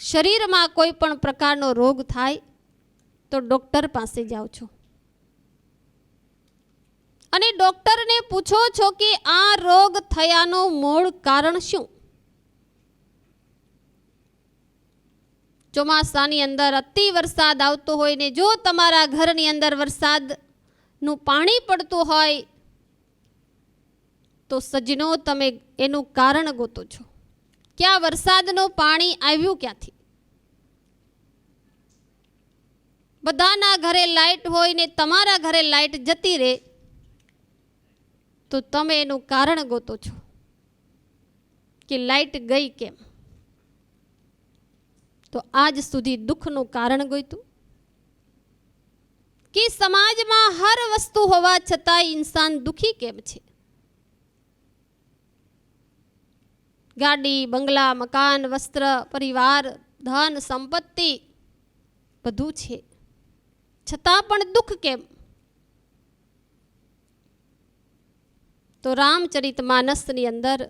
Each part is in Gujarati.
શરીરમાં કોઈ પણ પ્રકારનો રોગ થાય તો ડૉક્ટર પાસે જાઓ છો અને ડૉક્ટરને પૂછો છો કે આ રોગ થયાનું મૂળ કારણ શું. ચોમાસાની અંદર અતિ વરસાદ આવતો હોય ને જો તમારા ઘરની અંદર વરસાદનું પાણી પડતું હોય તો સજ્જનો તમે એનું કારણ ગોતો છો કે આ વરસાદનું પાણી આવ્યું ક્યાંથી. બધાના ઘરે લાઈટ હોય ને તમારા ઘરે લાઈટ જતી રહે તો તમે એનું કારણ ગોતો છો કે લાઈટ ગઈ કેમ. તો આજ સુધી દુઃખનું કારણ ગોતું કે સમાજમાં હર વસ્તુ હોવા છતાં ઇન્સાન દુઃખી કેમ છે. ગાડી, બંગલા, મકાન, વસ્ત્ર, પરિવાર, ધન, સંપત્તિ બધું છે છતાં પણ દુઃખ કેમ. તો રામચરિતમાનસની અંદર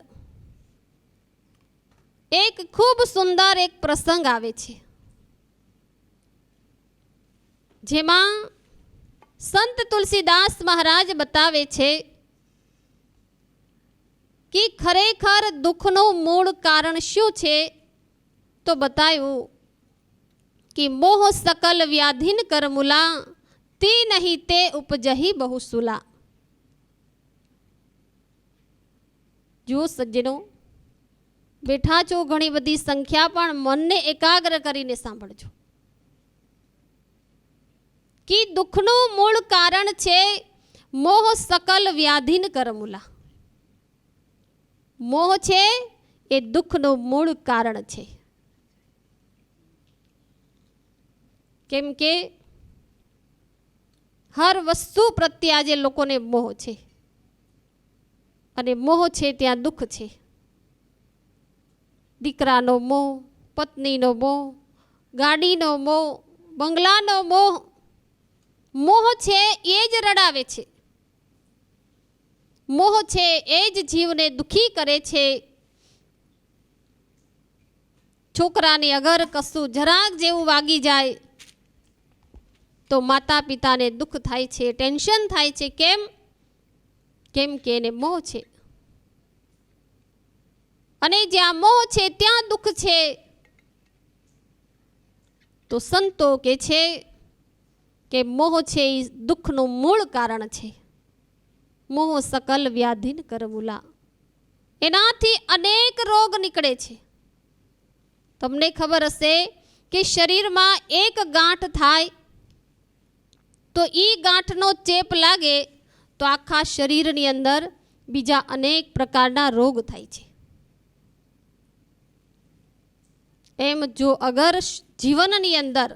એક ખૂબ સુંદર એક પ્રસંગ આવે છે જેમાં સંત તુલસીદાસ મહારાજ બતાવે છે કે ખરેખર દુઃખનું મૂળ કારણ શું છે. તો બતાવ્યું કે મોહ સકલ વ્યાધિન કરમુલા તે નહીં તે ઉપજહી બહુસુલા. જો સજ્જનો બેઠા છો ઘણી બધી સંખ્યા પણ મનને એકાગ્ર કરીને સાંભળજો કે દુઃખનું મૂળ કારણ છે મોહ સકલ વ્યાધિન કરમુલા. મોહ છે એ દુઃખનું મૂળ કારણ છે. કેમ કે હર વસ્તુ પ્રત્યે આજે લોકોને મોહ છે અને મોહ છે ત્યાં દુઃખ છે. દીકરાનો મોહ, પત્નીનો મોહ, ગાડીનો મોહ, બંગલાનો મોહ. મોહ છે એ જ રડાવે છે. મોહ છે એ જ જીવને દુઃખી કરે છે. છોકરાને અગર કશું જરાક જેવું વાગી જાય તો માતા પિતાને દુઃખ થાય છે, ટેન્શન થાય છે. કેમ? કેમ કે એને મોહ છે અને જ્યાં મોહ છે ત્યાં દુઃખ છે. તો સંતો કે છે કે મોહ છે એ દુઃખનું મૂળ કારણ છે. મોહ સકલ વ્યાધિન કરમુલા. એનાથી અનેક રોગ નીકળે છે. તમને ખબર હશે કે શરીરમાં એક ગાંઠ થાય તો એ ગાંઠનો ચેપ લાગે તો આખા શરીરની અંદર બીજા અનેક પ્રકારના રોગ થાય છે. એમ જો અગર જીવનની અંદર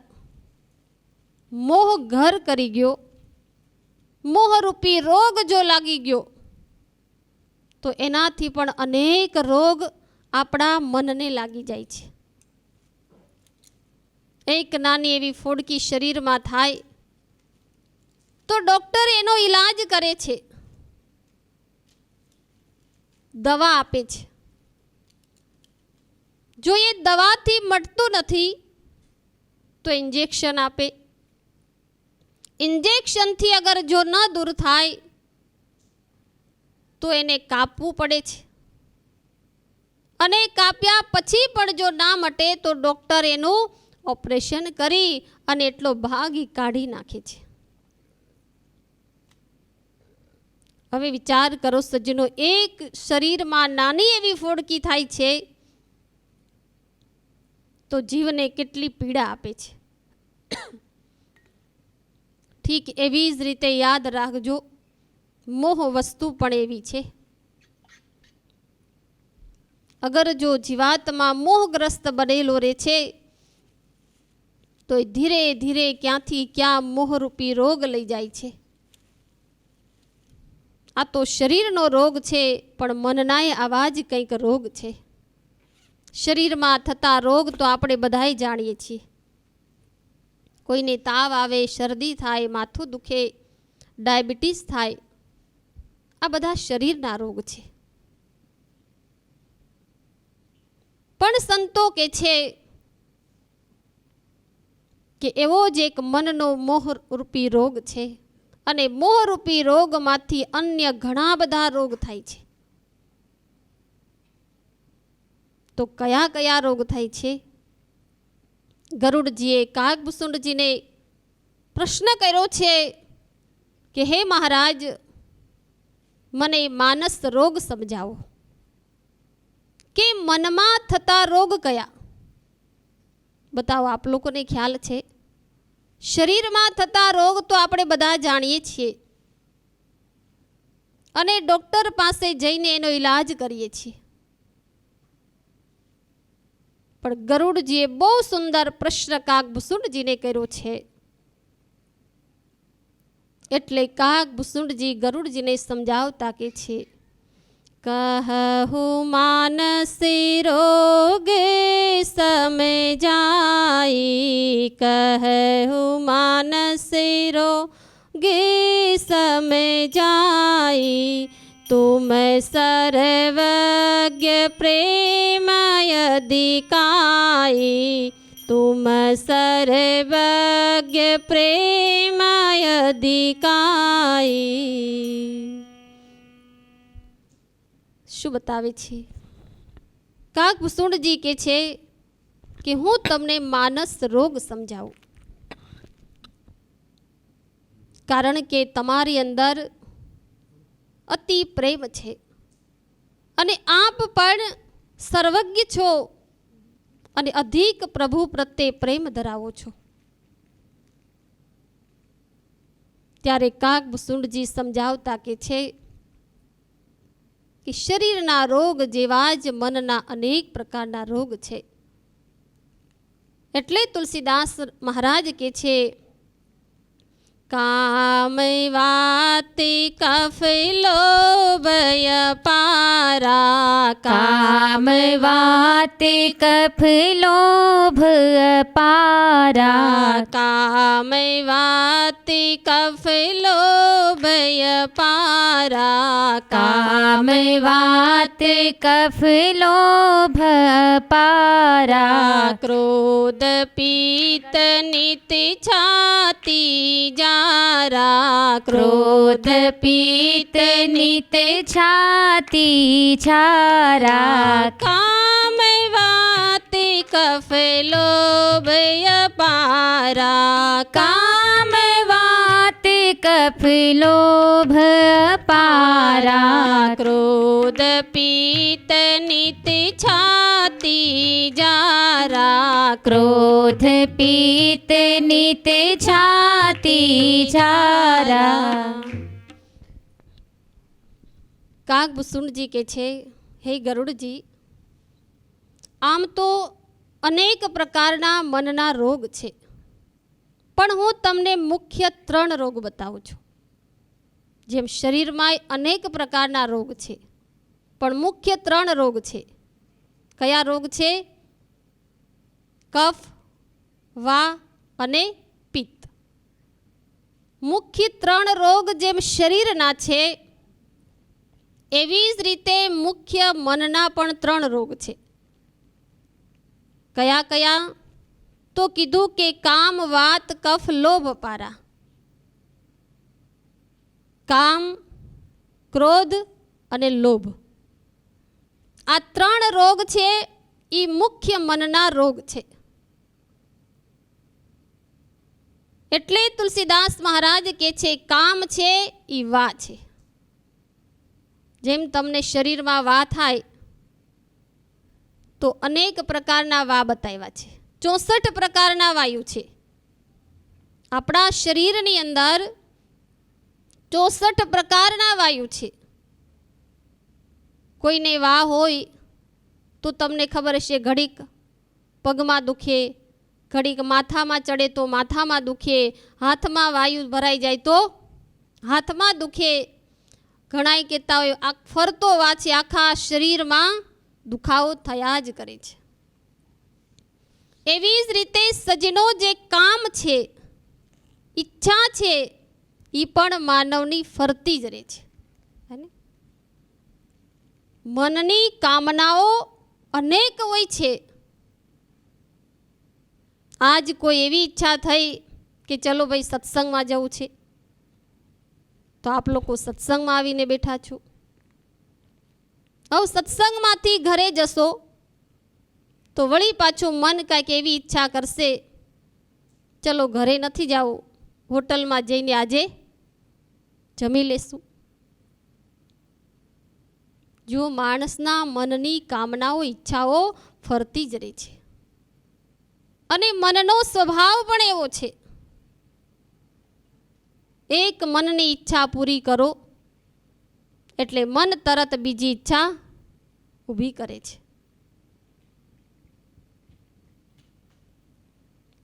મોહ ઘર કરી ગયો, મોહરૂપી રોગ જો લાગી ગયો તો એનાથી પણ અનેક રોગ આપણા મનને લાગી જાય છે. એક નાની એવી ફોડકી શરીરમાં થાય તો ડૉક્ટર એનો ઈલાજ કરે છે, દવા આપે છે. જો એ દવાથી મટતું નથી તો ઇન્જેક્શન આપે. ઇન્જેક્શનથી અગર જો ન દૂર થાય તો એને કાપવું પડે છે અને કાપ્યા પછી પણ જો ના મટે તો ડૉક્ટર એનું ઓપરેશન કરી અને એટલો ભાગ કાઢી નાખે છે. હવે વિચાર કરો સજ્જનો, એક શરીરમાં નાની એવી ફોડકી થાય છે તો જીવને કેટલી પીડા આપે છે. ઠીક એવી જ રીતે યાદ રાખજો, મોહ વસ્તુ પણ એવી છે. અગર જો જીવાતમાં મોહગ્રસ્ત બનેલો રહે છે તો ધીરે ધીરે ક્યાંથી ક્યાં મોહરૂપી રોગ લઈ જાય છે. આ તો શરીરનો રોગ છે પણ મનનાય આવા જ કંઈક રોગ છે. શરીરમાં થતા રોગ તો આપણે બધાય જાણીએ છીએ. કોઈને તાવ આવે, શરદી થાય, માથું દુખે, ડાયાબિટીસ થાય, આ બધા શરીરના રોગ છે. પણ સંતો કે છે કે એવો જ એક મનનો મોહરૂપી રોગ છે અને મોહરૂપી રોગમાંથી અન્ય ઘણા બધા રોગ થાય છે. તો કયા કયા રોગ થાય છે? ગરુડજીએ કાગભૂષુંડજીને પ્રશ્ન કર્યો છે કે હે મહારાજ, મને માનસ રોગ સમજાવો કે મનમાં થતા રોગ કયા? બતાવો, આપ લોકોને ખ્યાલ છે? શરીરમાં થતા રોગ તો આપણે બધા જાણીએ છીએ અને ડોક્ટર પાસે જઈને એનો ઈલાજ કરીએ છીએ. પણ ગરુડજીએ બહુ સુંદર પ્રશ્ન કાગભૂષુંડજીને કર્યો છે. એટલે કાગભૂષુંડજી ગરુડજીને સમજાવતા કે છે, કહું માનસ રોગે સમજાઈ, કહું માનસ રોગે સમજાઈ, तुम सर्वज्ञ प्रेमय दिकाई, तुम सर्वज्ञ प्रेमय दिकाई. શું બતાવે છે? કાગભૂષુંડજી કે છે કે હું તમને માનસ રોગ સમજાવું, કારણ કે તમારી અંદર અતિ પ્રેમ છે અને આપ પણ સર્વજ્ઞ છો અને અધિક પ્રભુ પ્રત્યે પ્રેમ ધરાવો છો. ત્યારે કાગભૂષુંડજી સમજાવતા કે છે કે શરીરના રોગ જેવા જ મનના અનેક પ્રકારના રોગ છે. એટલે તુલસીદાસ મહારાજ કે છે, કામ વાતી કફ લોભય પારા, કામ વાતી કફ લોભ પારા, કામ વાતી કફ લોભય પારા, કામ વાતી કફ લોભ પારા, ક્રોધ પીત નીતિ છાતી જારા, ક્રોધ પીત નિત છાતી છારા, કામ વાતી કફ લોભય પારા, કામ વાતી કફ લોભ પારા, ક્રોધ પીત નીતિ છાતી જારા, ક્રોધ પીત નિત છાતી છારા. કાગભૂષુંડજી કે છે, હે ગરુડજી, આમ તો અનેક પ્રકારના મનના રોગ છે, પણ હું તમને મુખ્ય 3 રોગ બતાવું છું. જેમ શરીરમાં અનેક પ્રકારના રોગ છે, પણ મુખ્ય 3 રોગ છે. કયા રોગ છે? કફ, વા અને પિત્ત. મુખ્ય 3 રોગ જેમ શરીરના છે, એવી જ રીતે મુખ્ય મનના પણ 3 રોગ છે. કયા કયા? તો કીધું કે કામ, વાત, કફ, લોભ પારા. કામ, ક્રોધ અને લોભ, આ 3 રોગ છે એ મુખ્ય મનના રોગ છે. એટલે તુલસીદાસ મહારાજ કે છે, કામ છે એ વા છે. જેમ તમને શરીરમાં વા થાય તો અનેક પ્રકારના વા બતાવ્યા છે. 64 પ્રકારના વાયુ છે. આપણા શરીરની અંદર 64 પ્રકારના વાયુ છે. કોઈને વા હોય તો તમને ખબર હશે, ઘડીક પગમાં દુખે, ઘડીક માથામાં ચડે તો માથામાં દુખે, હાથમાં વાયુ ભરાઈ જાય તો હાથમાં દુખે. ઘણાય કહેતા હોય આ ફરતો વા છે, આખા શરીરમાં દુખાવો થયા જ કરે છે. એવી જ રીતે સજનો જે કામ છે, ઈચ્છા છે, એ પણ માનવની ફરતી જ રહે છે. મનની કામનાઓ અનેક હોય છે આજ કોઈ એવી ઈચ્છા થઈ કે ચલો ભાઈ સત્સંગમાં જવું છે, તો આપ લોકો સત્સંગમાં આવીને બેઠા છો. હવે સત્સંગમાંથી ઘરે જશો તો વળી પાછું મન કાંઈક એવી ઈચ્છા કરશે, ચલો ઘરે નથી જાવું, હોટલમાં જઈને આજે જમી લેશું. જો માણસના મનની કામનાઓ ઈચ્છાઓ ફરતી જ રહે છે, અને મનનો સ્વભાવ પણ એવો છે. એક મનની ઈચ્છા પૂરી કરો એટલે મન તરત બીજી ઈચ્છા ઊભી કરે છે.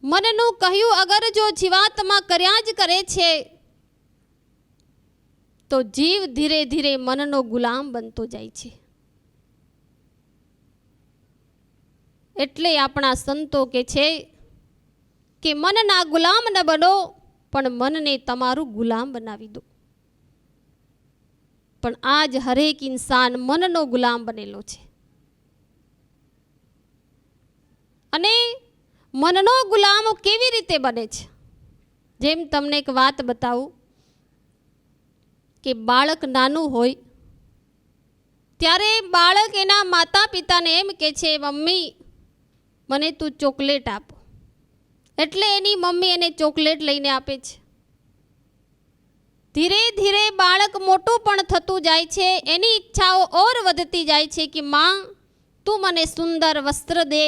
મનનું કહ્યું અગર જો જીવાત્મા કર્યા જ કરે છે તો જીવ ધીરે ધીરે મનનો ગુલામ બનતો જાય છે. એટલે આપણા સંતો કહે છે કે મનના ગુલામ ન બનો, પણ મનને તમારું ગુલામ બનાવી દો. પણ આજ હરેક ઇન્સાન મનનો ગુલામ બનેલો છે. અને મનનો ગુલામ કેવી રીતે બને છે? જેમ તમને એક વાત બતાવું કે બાળક નાનું હોય ત્યારે બાળક એના માતા પિતાને એમ કહે છે, મમ્મી મને તું ચોકલેટ આપ. એટલે એની મમ્મી એને ચોકલેટ લઈને આપે છે. ધીરે ધીરે બાળક મોટું પણ થતું જાય છે, એની ઈચ્છાઓ ઓર વધતી જાય છે કે માં તું મને સુંદર વસ્ત્ર દે,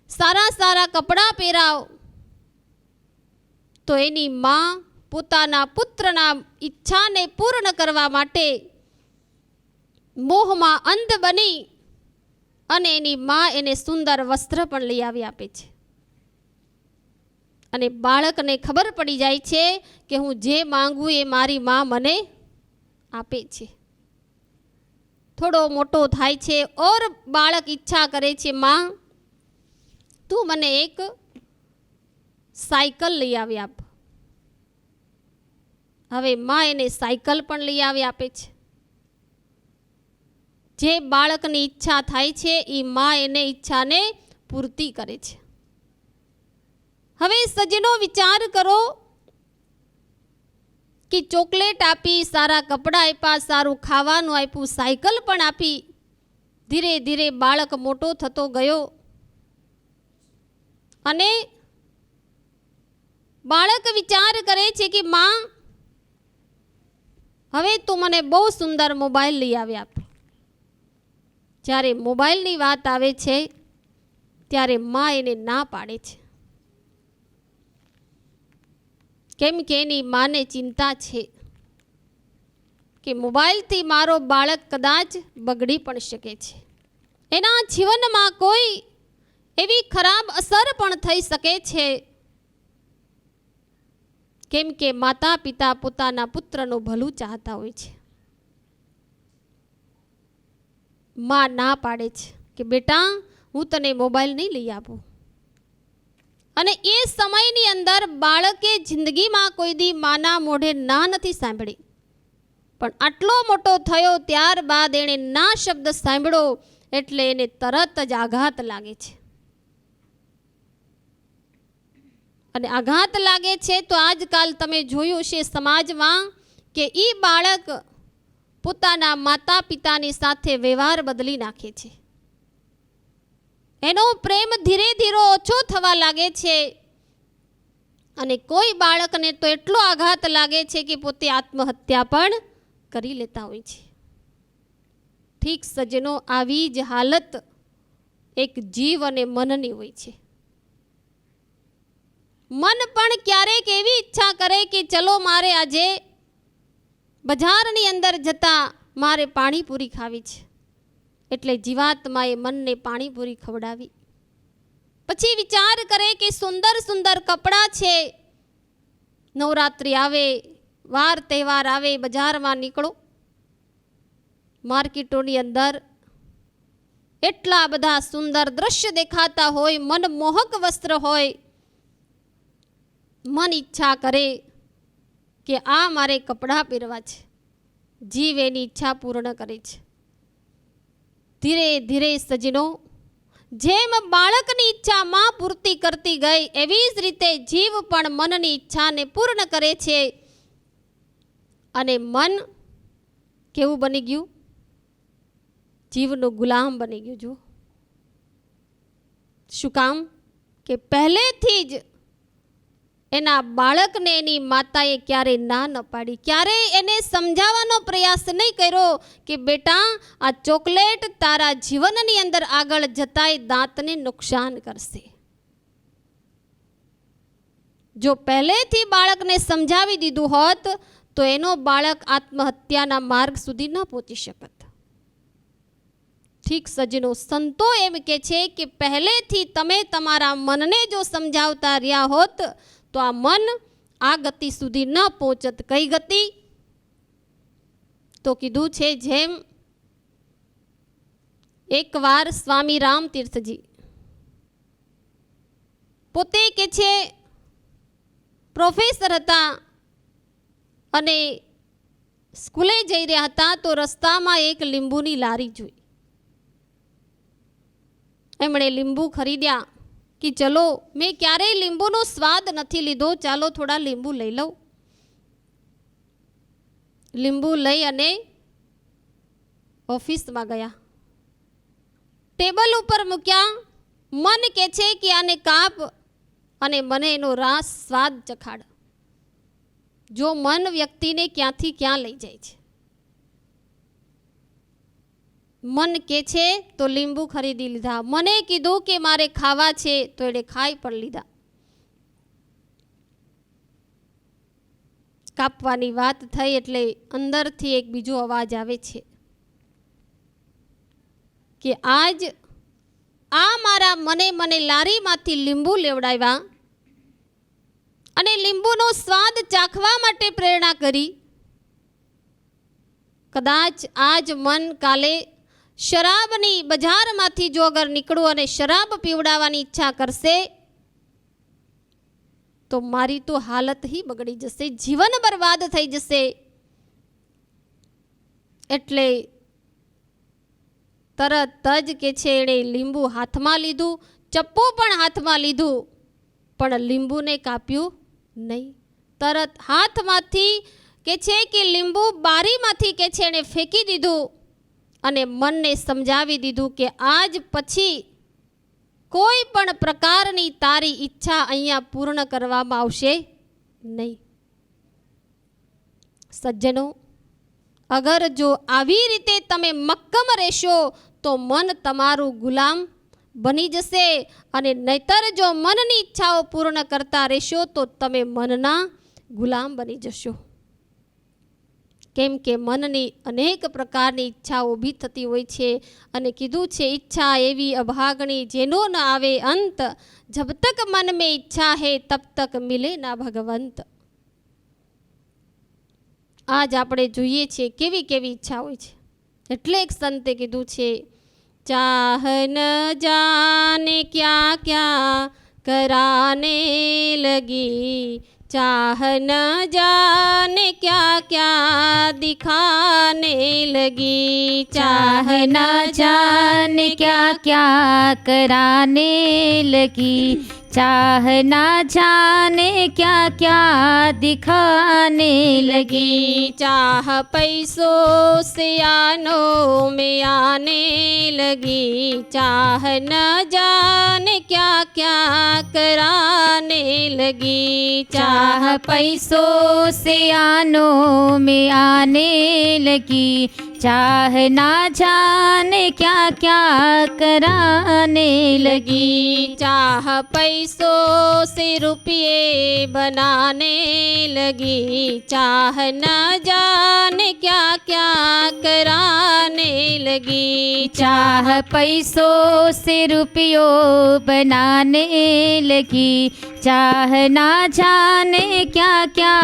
સારા સારા કપડાં પહેરાવ. તો એની માં પોતાના પુત્રના ઈચ્છાને પૂર્ણ કરવા માટે મોહમાં અંધ બની અને એની માં એને સુંદર વસ્ત્ર પણ લઈ આવી આપે છે. અને બાળકને ખબર પડી જાય છે કે હું જે માંગું એ મારી માં મને આપે છે. થોડો મોટો થાય છે ઓર બાળક ઈચ્છા કરે છે, માં તું મને એક સાયકલ લઈ આવી આપ. હવે માં એને સાયકલ પણ લઈ આવી આપે છે. જે બાળકની ઈચ્છા થાય છે એ માં એને ઈચ્છાને પૂર્તિ કરે છે. હવે સજ્જનો વિચાર કરો કે ચોકલેટ આપી, સારા કપડાં આપ્યા, સારું ખાવાનું આપ્યું, સાયકલ પણ આપી, ધીરે ધીરે બાળક મોટો થતો ગયો અને બાળક વિચાર કરે છે કે માં હવે તું મને બહુ સુંદર મોબાઈલ લઈ આવી આપ. જ્યારે મોબાઈલની વાત આવે છે ત્યારે માં એને ના પાડે છે, કેમ કે એની માને ચિંતા છે કે મોબાઈલથી મારો બાળક કદાચ બગડી પણ શકે છે, એના જીવનમાં કોઈ એવી ખરાબ અસર પણ થઈ શકે છે. કેમ કે માતા પિતા પોતાના પુત્રનું ભલું ચાહતા હોય છે. માં ના પાડે છે કે બેટા હું તને મોબાઈલ નહીં લઈ આપું. અને એ સમયની અંદર બાળકે જિંદગીમાં કોઈ દી માના મોઢે ના નથી સાંભળી, પણ આટલો મોટો થયો ત્યારબાદ એણે ના શબ્દ સાંભળ્યો એટલે એને તરત જ આઘાત લાગે છે. અને આઘાત લાગે છે તો આજકાલ તમે જોયું છે સમાજમાં કે એ બાળક પોતાના માતા પિતાની સાથે વ્યવહાર બદલી નાખે છે. એનો પ્રેમ ધીરે ધીરે ઓછો થવા લાગે છે. અને કોઈ બાળકને તો એટલો આઘાત લાગે છે કે પોતે આત્મહત્યા પણ કરી લેતા હોય છે. ઠીક સજ્જનો, આવી જ હાલત એક જીવ અને મનની હોય છે. મન પણ ક્યારેક એવી ઈચ્છા કરે કે ચલો મારે આજે બજારની અંદર જતા મારે પાણીપુરી ખાવી છે, એટલે જીવાત્માએ મનને પાણીપુરી ખવડાવી. પછી વિચાર કરે કે સુંદર સુંદર કપડાં છે, નવરાત્રિ આવે, વાર તહેવાર આવે, બજારમાં નીકળો, માર્કેટોની અંદર એટલા બધા સુંદર દ્રશ્ય દેખાતા હોય, મનમોહક વસ્ત્ર હોય, મન ઈચ્છા કરે કે આ મારે કપડાં પહેરવા છે. જીવ એની ઈચ્છા પૂર્ણ કરે છે. ધીરે ધીરે સજ્જનો જેમ બાળકની ઈચ્છા માં પૂર્તિ કરતી ગઈ એવી જ રીતે જીવ પણ મનની ઈચ્છાને પૂર્ણ કરે છે. અને મન કેવું બની ગયું? જીવનું ગુલામ બની ગયું. જો શું કામ? કે પહેલેથી જ એના બાળકને એની માતાએ ક્યારેય ના ન પાડી, ક્યારેય એને સમજાવવાનો પ્રયાસ નહીં કર્યો કે બેટા આ ચોકલેટ તારા જીવનની અંદર આગળ જતાય દાંતને નુકસાન કરશે. જો પહેલેથી બાળકને સમજાવી દીધું હોત તો એનો બાળક આત્મહત્યાના માર્ગ સુધી ન પહોંચી શકત. ઠીક સજ્જનો, સંતો એમ કે છે કે પહેલેથી તમે તમારા મનને જો સમજાવતા રહ્યા હોત તો આ મન આ ગતિ સુધી ન પહોંચત. કઈ ગતિ? તો કીધું છે જેમ એકવાર સ્વામી રામતીર્થજી પોતે કે છે પ્રોફેસર હતા અને સ્કૂલે જઈ રહ્યા હતા તો રસ્તામાં એક લીંબુની લારી જોઈ. એમણે લીંબુ ખરીદ્યા કે ચલો મેં ક્યારેય લીંબુનો સ્વાદ નથી લીધો, ચાલો થોડા લીંબુ લઈ લઉં. લીંબુ લઈ અને ઓફિસમાં ગયા, ટેબલ ઉપર મૂક્યા. મન કે છે કે આને કાપ અને મને એનો રાસ સ્વાદ ચખાડ. જો મન વ્યક્તિને ક્યાંથી ક્યાં લઈ જાય છે. મન કે છે તો લીંબુ ખરીદી લીધા. મને કીધું કે મારે ખાવા છે તો એણે ખાઈ પણ લીધા. કાપવાની વાત થઈ એટલે અંદરથી એક બીજો અવાજ આવે છે કે આજ આ મારા મને લારીમાંથી લીંબુ લેવડાવ્યા અને લીંબુનો સ્વાદ ચાખવા માટે પ્રેરણા કરી. કદાચ આજ મન કાલે શરાબની બજારમાંથી જો અગર નીકળું અને શરાબ પીવડાવવાની ઈચ્છા કરશે તો મારી તો હાલત હી બગડી જશે, જીવન બરબાદ થઈ જશે. એટલે તરત જ કે છે એણે લીંબુ હાથમાં લીધું, ચપ્પુ પણ હાથમાં લીધું, પણ લીંબુને કાપ્યું નહીં. તરત હાથમાંથી કે છે કે લીંબુ બારીમાંથી કે છે એણે ફેંકી દીધું અને મનને સમજાવી દીધું કે આજ પછી કોઈ પણ પ્રકારની તારી ઈચ્છા અહીંયા પૂર્ણ કરવામાં આવશે નહીં. સજ્જનો, અગર જો આવી રીતે તમે મક્કમ રહેશો તો મન તમારું ગુલામ બની જશે અને નહીતર જો મનની ઈચ્છાઓ પૂર્ણ કરતા રહેશો તો તમે મનના ગુલામ બની જશો. કેમ કે મનની અનેક પ્રકારની ઈચ્છાઓ ઊભી થતી હોય છે અને કીધું છે ઈચ્છા એવી અભાગણી જેનો ન આવે અંત, જબ તક મન મેં ઈચ્છા હે તબ તક મિલે ના ભગવંત. આજ આપણે જોઈએ છીએ કેવી કેવી ઈચ્છા હોય છે. એટલે એક સંતે કીધું છે ચાહ ન જાને ક્યા ક્યા कराने लगी, चाह न जाने क्या क्या दिखाने लगी, चाह न जाने क्या क्या कराने लगी, चाह न जाने क्या क्या दिखाने लगी, चाह पैसों से आनों में आने लगी, चाह न जाने क्या क्या कराने लगी, चाह पैसों से आनों में आने लगी, चाह ना जाने क्या क्या कराने लगी, चाह पैसों से रुपये बनाने लगी, चाह न जाने क्या क्या कराने लगी, चाह पैसों से रुपयों बनाने लगी, चाह ना जाने क्या क्या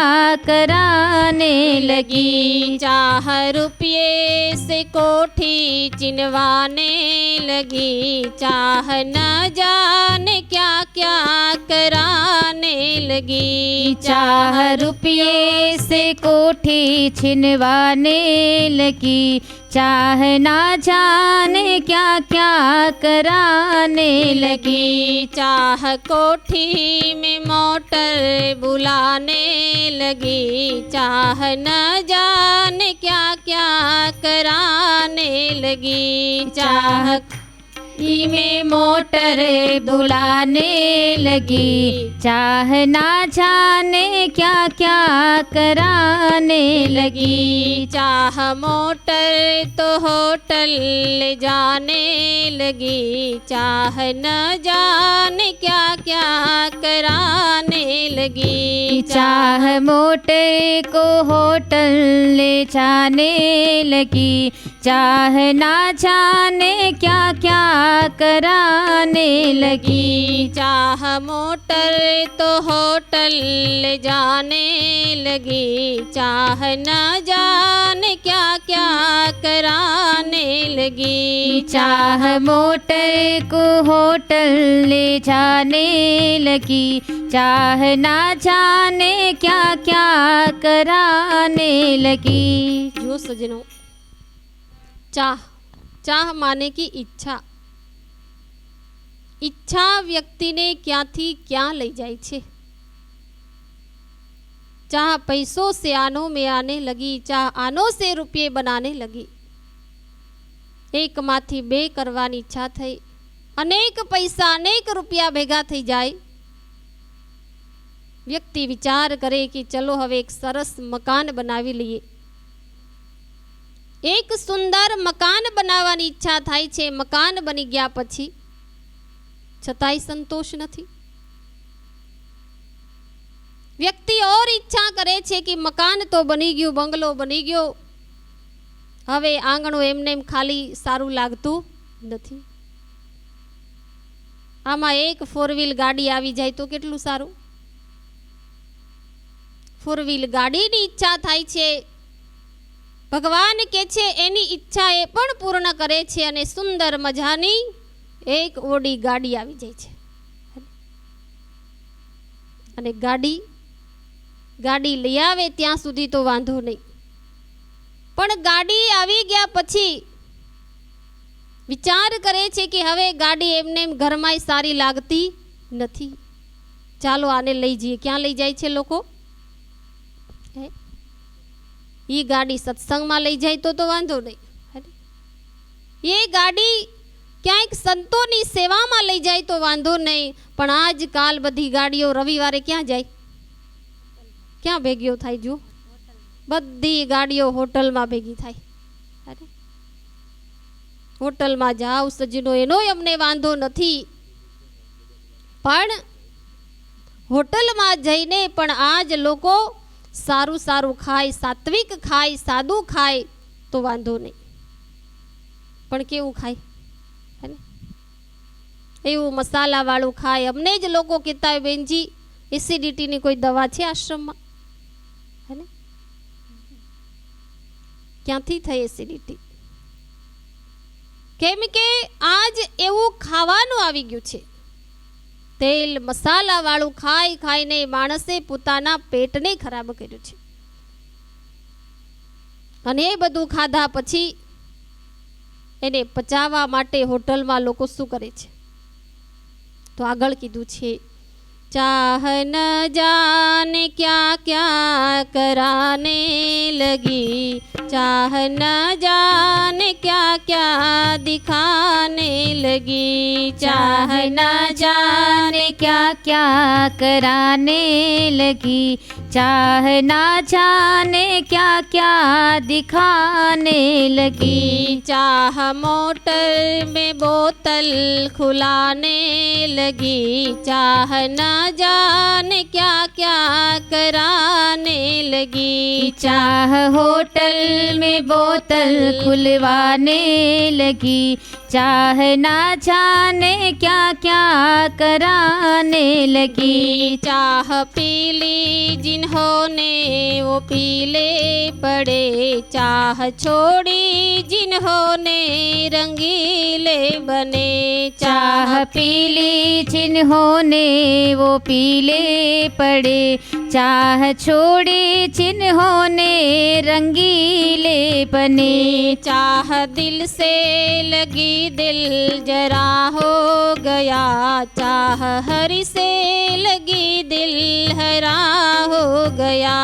कराने लगी, चाह रुपये से कोठी चिनवाने लगी, चाह न जाने क्या क्या कराने लगी। चाह रुपये से कोठी छिनवाने लगी, चाह ना जाने क्या क्या कराने लगी। चाह कोठी में मोटर बुलाने लगी, चाह न जाने क्या क्या कराने लगी। चाह में मोटर बुलाने लगी, चाह ना जाने क्या क्या कराने लगी। चाह मोटर तो होटल ले जाने लगी, चाह न जाने क्या क्या कराने लगी। चाह मोटर को होटल ले जाने लगी, चाह ना जाने क्या क्या कराने लगी। चाह मोटर तो होटल ले जाने लगी, चाह न जाने क्या क्या कराने लगी। चाह मोटर को होटल ले जाने लगी, चाह ना जाने क्या क्या कराने लगी। जो सजनों, चाह, चाह माने की ઈચ્છા. ઈચ્છા વ્યક્તિને ક્યાંથી ક્યાં લઈ જાય છે. चाह पैसों से आनों में आने लगी, चाह आनों से रुपये बनाने लगी. एक माथी बे करवानी ઈચ્છા થઈ, अनेक पैसा अनेक रुपया भेगा थई जाए. व्यक्ति विचार करे कि चलो हवे एक सरस मकान बनावी लईए. एक सुंदर मकान बनावવાની ઈચ્છા થાય છે. મકાન બની ગયા પછી છતાંય સંતોષ નથી. વ્યક્તિ ઓર ઈચ્છા કરે છે કે મકાન તો બની ગયું, બંગલો બની ગયો, હવે આંગણું એમને એમ ખાલી સારું લાગતું નથી. આમાં એક 4 વ્હીલ ગાડી આવી જાય તો કેટલું સારું. 4 વ્હીલ ગાડીની ઈચ્છા થાય છે. ભગવાન કે છે એની ઈચ્છા એ પણ પૂર્ણ કરે છે અને સુંદર મજાની એક ઓડી ગાડી આવી જાય છે. અને ગાડી લઈ આવે ત્યાં સુધી તો વાંધો નહીં, પણ ગાડી આવી ગયા પછી વિચાર કરે છે કે હવે ગાડી એમને એમ ઘરમાં સારી લાગતી નથી, ચાલો આને લઈ જઈએ. ક્યાં લઈ જાય છે લોકો? ये गाड़ी सत्संग में लई जाए तो वांधो नहीं. ये गाड़ी क्या एक संतों नी सेवा में लई जाए तो वांधो नहीं, पण आजकाल बधी गाड़ियों रविवारे क्या जाए, क्या भेगियो थाय? जो बधी गाड़ियों होटल में भेगी थाय. अरे होटल में जाओ सजनो, एनो अमने वांधो नथी, पण होटल में जईने पण आज लोको सारू सारू खाय, सात्विक खाय, सादू खाय तो वांधो नहीं, पण केवू खाय? एवं मसाला वाळू खाय. अमने ज लोको कहता है बेनजी एसिडिटी नी कोई दवा छे आश्रम में? है ने क्यांथी थई एसिडिटी? केम के आज एवं खावानुं आवी गयुं छे. तेल मसाला वाळू खाई खाई ने माणसे पोताना पेटने खराब कर्યું છે. અને એ બધું ખાધા પછી એને પચાવવા માટે હોટલમાં લોકો શું કરે છે? તો આગળ કીધું છે, चाह न जाने क्या क्या कराने लगी, चाह न जाने क्या क्या दिखाने लगी. चाह न जाने क्या क्या कराने लगी, चाह ना जाने क्या क्या दिखाने लगी. चाह मोटर में बोतल खुलाने लगी, चाह न जाने क्या क्या कराने लगी. चाह होटल में बोतल खुलवाने लगी, चाह ना जाने क्या क्या कराने लगी। चाह पी ली जिन्होंने वो पीले पड़े, चाह छोड़ी जिन्होंने रंगीले बने। चाह पी ली जिन्होंने वो पीले पड़े, चाह छोड़ी जिन्होंने रंगीले बने। चाह दिल से लगी दिल जरा हो गया, चाह हरि से लगी दिल हरा हो गया।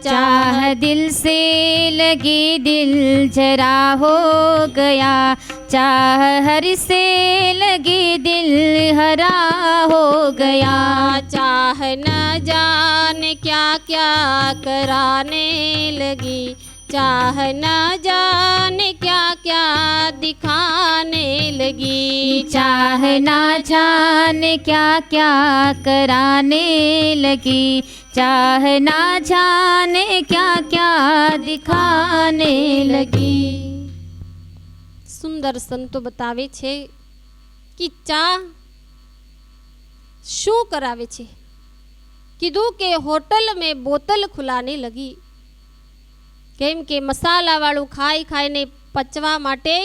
चाह दिल से लगी दिल जरा हो गया, चाह हरि से लगी दिल हरा हो गया। चाह न जाने क्या क्या कराने लगी, चाह न जाने क्या क्या दिखाने लगी। चाह ना जाने क्या क्या कराने लगी, चाह ना जाने क्या क्या दिखाने लगी। સુંદર સંતો બતાવે છે કે ચા શું કરાવે છે. કીધું કે હોટલ મેં બોતલ ખુલાને લગી, કેમ કે મસાલાવાળું ખાઈ ખાઈને પચવા માટે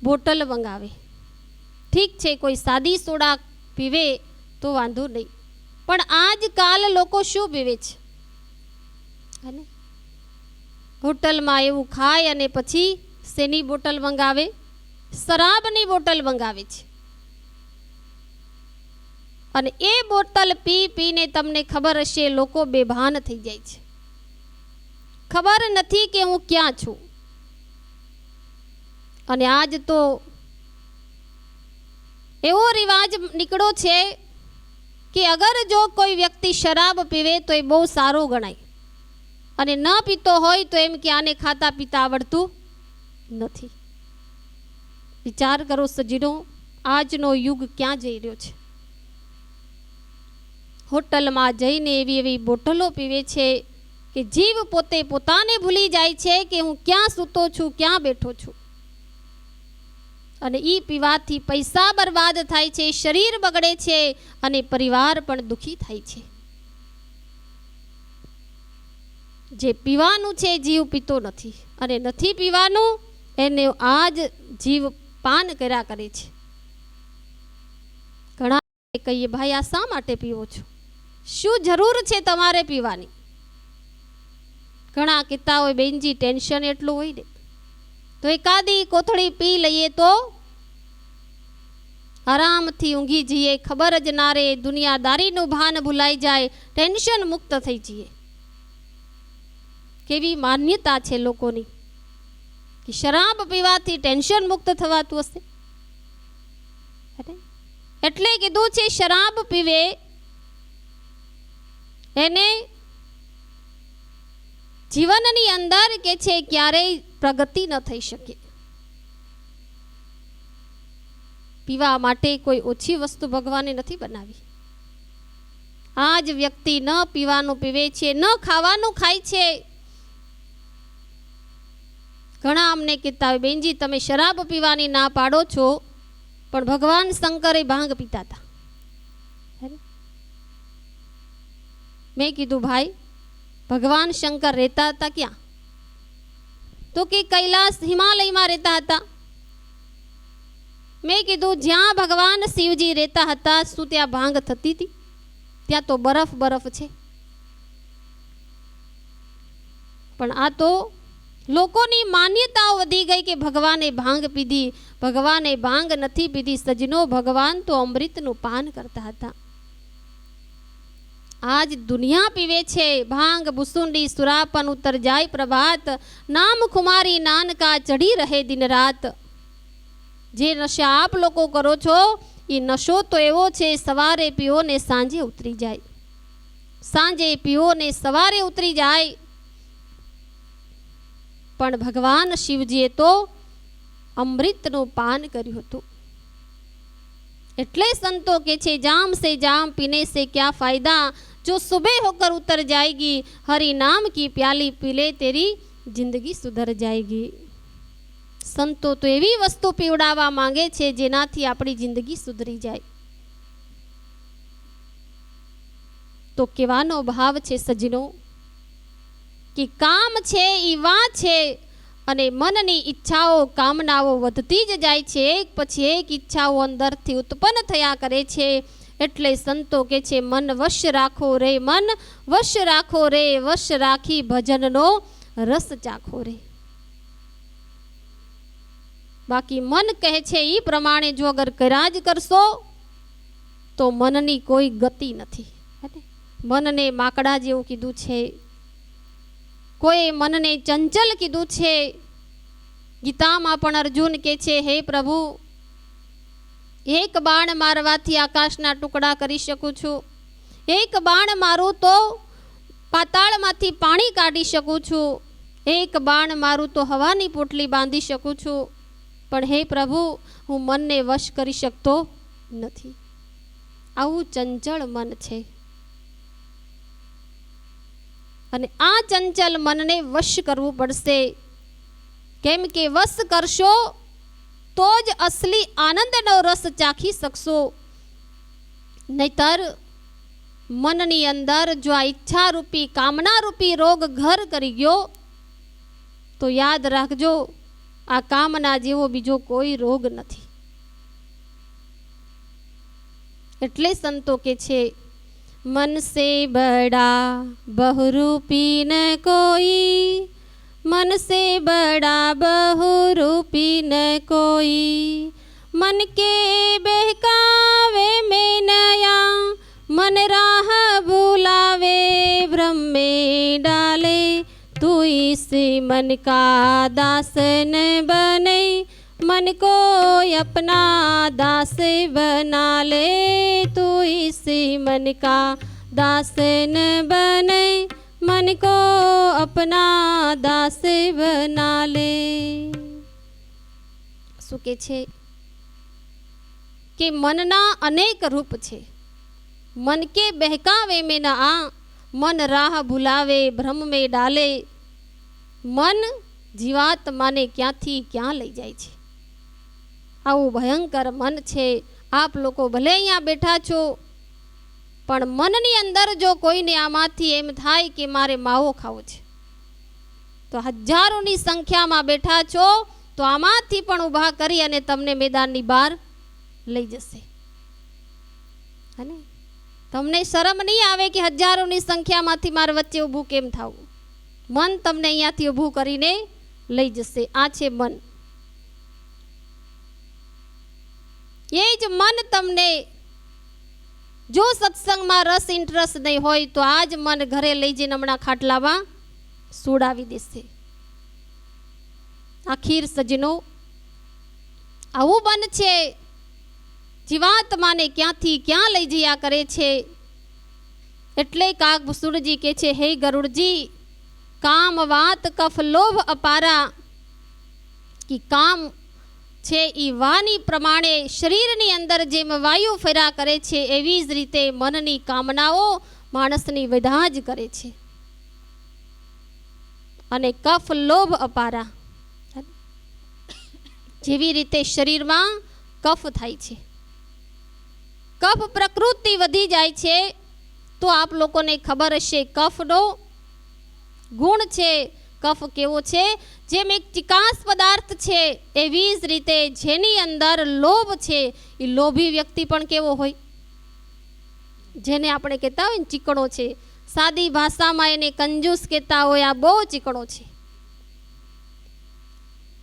બોટલ મંગાવે. ઠીક છે, કોઈ સાદી સોડા પીવે તો વાંધો નહીં, પણ આજકાલ લોકો શું પીવે છે? હોટલમાં એવું ખાય અને પછી શેની બોટલ મંગાવે? શરાબની બોટલ મંગાવે છે. અને એ બોટલ પી પીને તમને ખબર હશે લોકો બેભાન થઈ જાય છે. ખબર નથી કે હું ક્યાં છું. અને આજ તો એવો રિવાજ નીકળ્યો છે કે અગર જો કોઈ વ્યક્તિ શરાબ પીવે તો એ બહુ સારો ગણાય, અને ન પીતો હોય તો એમ કે આને ખાતા પીતા આવડતું નથી. વિચાર કરો સજીનો, આજનો યુગ ક્યાં જઈ રહ્યો છે? હોટલમાં જઈને એવી એવી બોટલો પીવે છે કે જીવ પોતે પોતાને ભૂલી જાય છે કે હું ક્યાં સૂતો છું, ક્યાં બેઠો છું. અને ઈ પીવાથી પૈસા બરબાદ થાય છે, શરીર બગડે છે અને પરિવાર પણ દુખી થાય છે. જે પીવાનું છે જીવ પીતો નથી, અને નથી પીવાનું એને આજ જીવ પાન કર્યા કરે છે. ઘણા કહીએ ભાઈ આ શા માટે પીવો છો, શું જરૂર છે તમારે પીવાની? ઘણા કહેતા હોય બેનજી ટેન્શન એટલું હોય ને તો એકાદી કોથળી પી લઈએ તો આરામથી ઊંઘી જઈએ, ખબર જ ના રહે, દુનિયાદારીનું ભાન ભૂલાઈ જાય, ટેન્શન મુક્ત થઈ જઈએ. કેવી માન્યતા છે લોકોની કે શરાબ પીવાથી ટેન્શન મુક્ત થવાતું હશે. એટલે કીધું છે શરાબ પીવે એને જીવનની અંદર કે છે ક્યારેય પ્રગતિ ન થઈ શકે. પીવા માટે કોઈ ઓછી વસ્તુ ભગવાને નથી બનાવી. આ જ વ્યક્તિ ન પીવાનું પીવે છે, ન ખાવાનું ખાય છે. ઘણા અમને કહેતા હોય બેનજી તમે શરાબ પીવાની ના પાડો છો, પણ ભગવાન શંકરે ભાંગ પીતા હતા. મેં કીધું ભાઈ ભગવાન શંકર રહેતા હતા ક્યાં? તો કે કૈલાસ હિમાલયમાં રહેતા હતા. મેં કીધું જ્યાં ભગવાન શિવજી રહેતા હતા શું ત્યાં ભાંગ થતી હતી? ત્યાં તો બરફ બરફ છે. પણ આ તો લોકોની માન્યતાઓ વધી ગઈ કે ભગવાને ભાંગ પીધી. ભગવાને ભાંગ નથી પીધી સજનો, ભગવાન તો અમૃતનું પાન કરતા હતા. આજ દુનિયા પીવે છે ભાંગ બુસુંડી સુરાપન ઉતર જાય પ્રભાત, નામ ખુમારી નાનકા ચઢી રહે દિન રાત. જે નશા આપ લોકો કરો છો એ નશો તો એવો છે સવારે પીઓ ને સાંજે ઉતરી જાય, સાંજે પીઓ ને સવારે ઉતરી જાય. પણ ભગવાન શિવજીએ તો અમૃતનું પાન કર્યું હતું. એટલે સંતો કે છે જામ સે જામ પીને સે ક્યા ફાયદા, જો સુબહ હોકર ઉतर जाएगी, हरि नाम की प्याली पी ले तेरी जिंदगी सुधर जाएगी. સંતો તો એવી વસ્તુ પીવડાવવા માંગે છે જેનાથી આપણી જિંદગી સુધરી જાય. તો કહેવાનો ભાવ છે સજ્જનો કે કામ છે એ વાત છે અને મનની ઈચ્છાઓ કામનાઓ વધતી જ જાય છે. એક પછી એક ઈચ્છાઓ અંદરથી ઉત્પન્ન થયા કરે છે. એટલે સંતો કે છે મન વશ રાખો રે, મન વશ રાખો રે, વશ રાખી ભજનનો રસ ચાખો રે. બાકી મન કહે છે એ પ્રમાણે જો અગર કર્યા જ કરશો તો મનની કોઈ ગતિ નથી. મનને માકડા જેવું કીધું છે, કોઈ મનને ચંચલ કીધું છે. ગીતામાં પણ અર્જુન કહે છે હે પ્રભુ, એક બાણ મારવાથી આકાશના ટુકડા કરી શકું છું, એક બાણ મારું તો પાતાળમાંથી પાણી કાઢી શકું છું, એક બાણ મારું તો હવાની પોટલી બાંધી શકું છું, પણ હે પ્રભુ હું મનને વશ કરી શકતો નથી. આવું ચંચળ મન છે. અને આ ચંચલ મનને વશ કરવું પડશે. કેમ કે વશ કરશો તો જ અસલી આનંદનો રસ ચાખી શકશો. નહીતર મનની અંદર જો આ ઈચ્છા રૂપી કામના રૂપી રોગ ઘર કરી ગયો તો યાદ રાખજો આ કામના જેવો બીજો કોઈ રોગ નથી. એટલે સંતો કે છે मन से बड़ा बहुरूपी न कोई, मन से बड़ा बहुरूपी न कोई, मन के बहकावे में नया, मन राह भुलावे भ्रम में डाले, तू इस मन का दास न बने, मन को अपना दास बना ले, तू इसी मन का दास न बने, मन को अपना दास बना ले. શું કે છે કે મનના અનેક રૂપ છે. મન કે બહેકાવે में न आ, मन राह भुलावे भ्रम में डाले. મન જીવાત્માને ક્યાંથી ક્યાં લઈ જાય છે. આવું ભયંકર મન છે. આપ લોકો ભલે અહીંયા બેઠા છો પણ મનની અંદર જો કોઈને આમાંથી એમ થાય કે મારે માવો ખાવો છે તો હજારોની સંખ્યામાં બેઠા છો તો આમાંથી પણ ઊભા કરી અને તમને મેદાનની બહાર લઈ જશે. અને તમને શરમ નહીં આવે કે હજારોની સંખ્યામાંથી મારે વચ્ચે ઊભું કેમ થવું? મન તમને અહીંયાથી ઊભું કરીને લઈ જશે. આ છે મન. એ જ મન તમને જો સત્સંગમાં રસ ઇન્ટરેસ્ટ નહીં હોય તો આ જ મન ઘરે લઈ જઈને હમણાં ખાટલામાં સુડાવી દેશે. આખીર સજ્જનો આવું મન છે જીવાત્માને ક્યાંથી ક્યાં લઈ જયા કરે છે. એટલે કાગભૂષણજી કહે છે હે ગરુડજી, કામ વાત કફ લોભ અપારા, કે કામ છે એ વાની પ્રમાણે શરીરની અંદર જેમ વાયુ ફર્યા કરે છે એવી જ રીતે મનની કામનાઓ માણસની વધા જ કરે છે. અને કફ લોભ અપારા, જેવી રીતે શરીરમાં કફ થાય છે, કફ પ્રકૃતિ વધી જાય છે તો આપ લોકોને ખબર હશે કફનો ગુણ છે. કફ કેવો છે? જેમ એક ચિકાસ પદાર્થ છે એવી જ રીતે જેની અંદર લોભ છે એ લોભી વ્યક્તિ પણ કેવો હોય? જેને આપણે કહેતા હોય ને ચીકણો છે, સાદી ભાષામાં એને કંજૂસ કહેતા હોય. આ બહુ ચીકણો છે.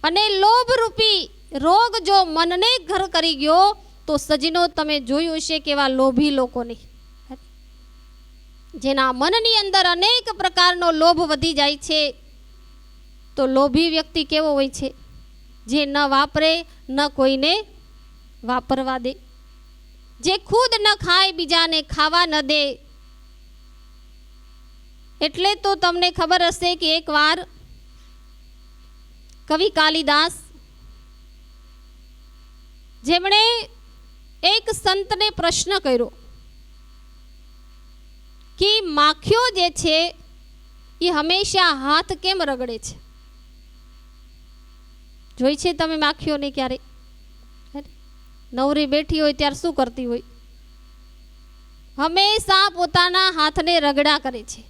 અને લોભ રૂપી રોગ જો મનને ઘર કરી ગયો તો સજ્જનો તમે જોયું હશે કેવા લોભી લોકોને, જેના મનની અંદર અનેક પ્રકારનો લોભ વધી જાય છે. તો લોભી વ્યક્તિ કેવો હોય છે? જે ન વાપરે ન કોઈને વાપરવા દે, જે ખુદ ન ખાય બીજાને ખાવા ન દે. એટલે તો તમને ખબર હશે કે એકવાર કવિ કાલિદાસ જેમણે એક સંતને પ્રશ્ન કર્યો કે માખીઓ જે છે એ હંમેશા હાથ કેમ રગડે છે? જોઈ છે તમે માખીઓને ક્યારે? નવરી બેઠી હોય ત્યારે શું કરતી હોય? હંમેશા પોતાના હાથને રગડા કરે છે.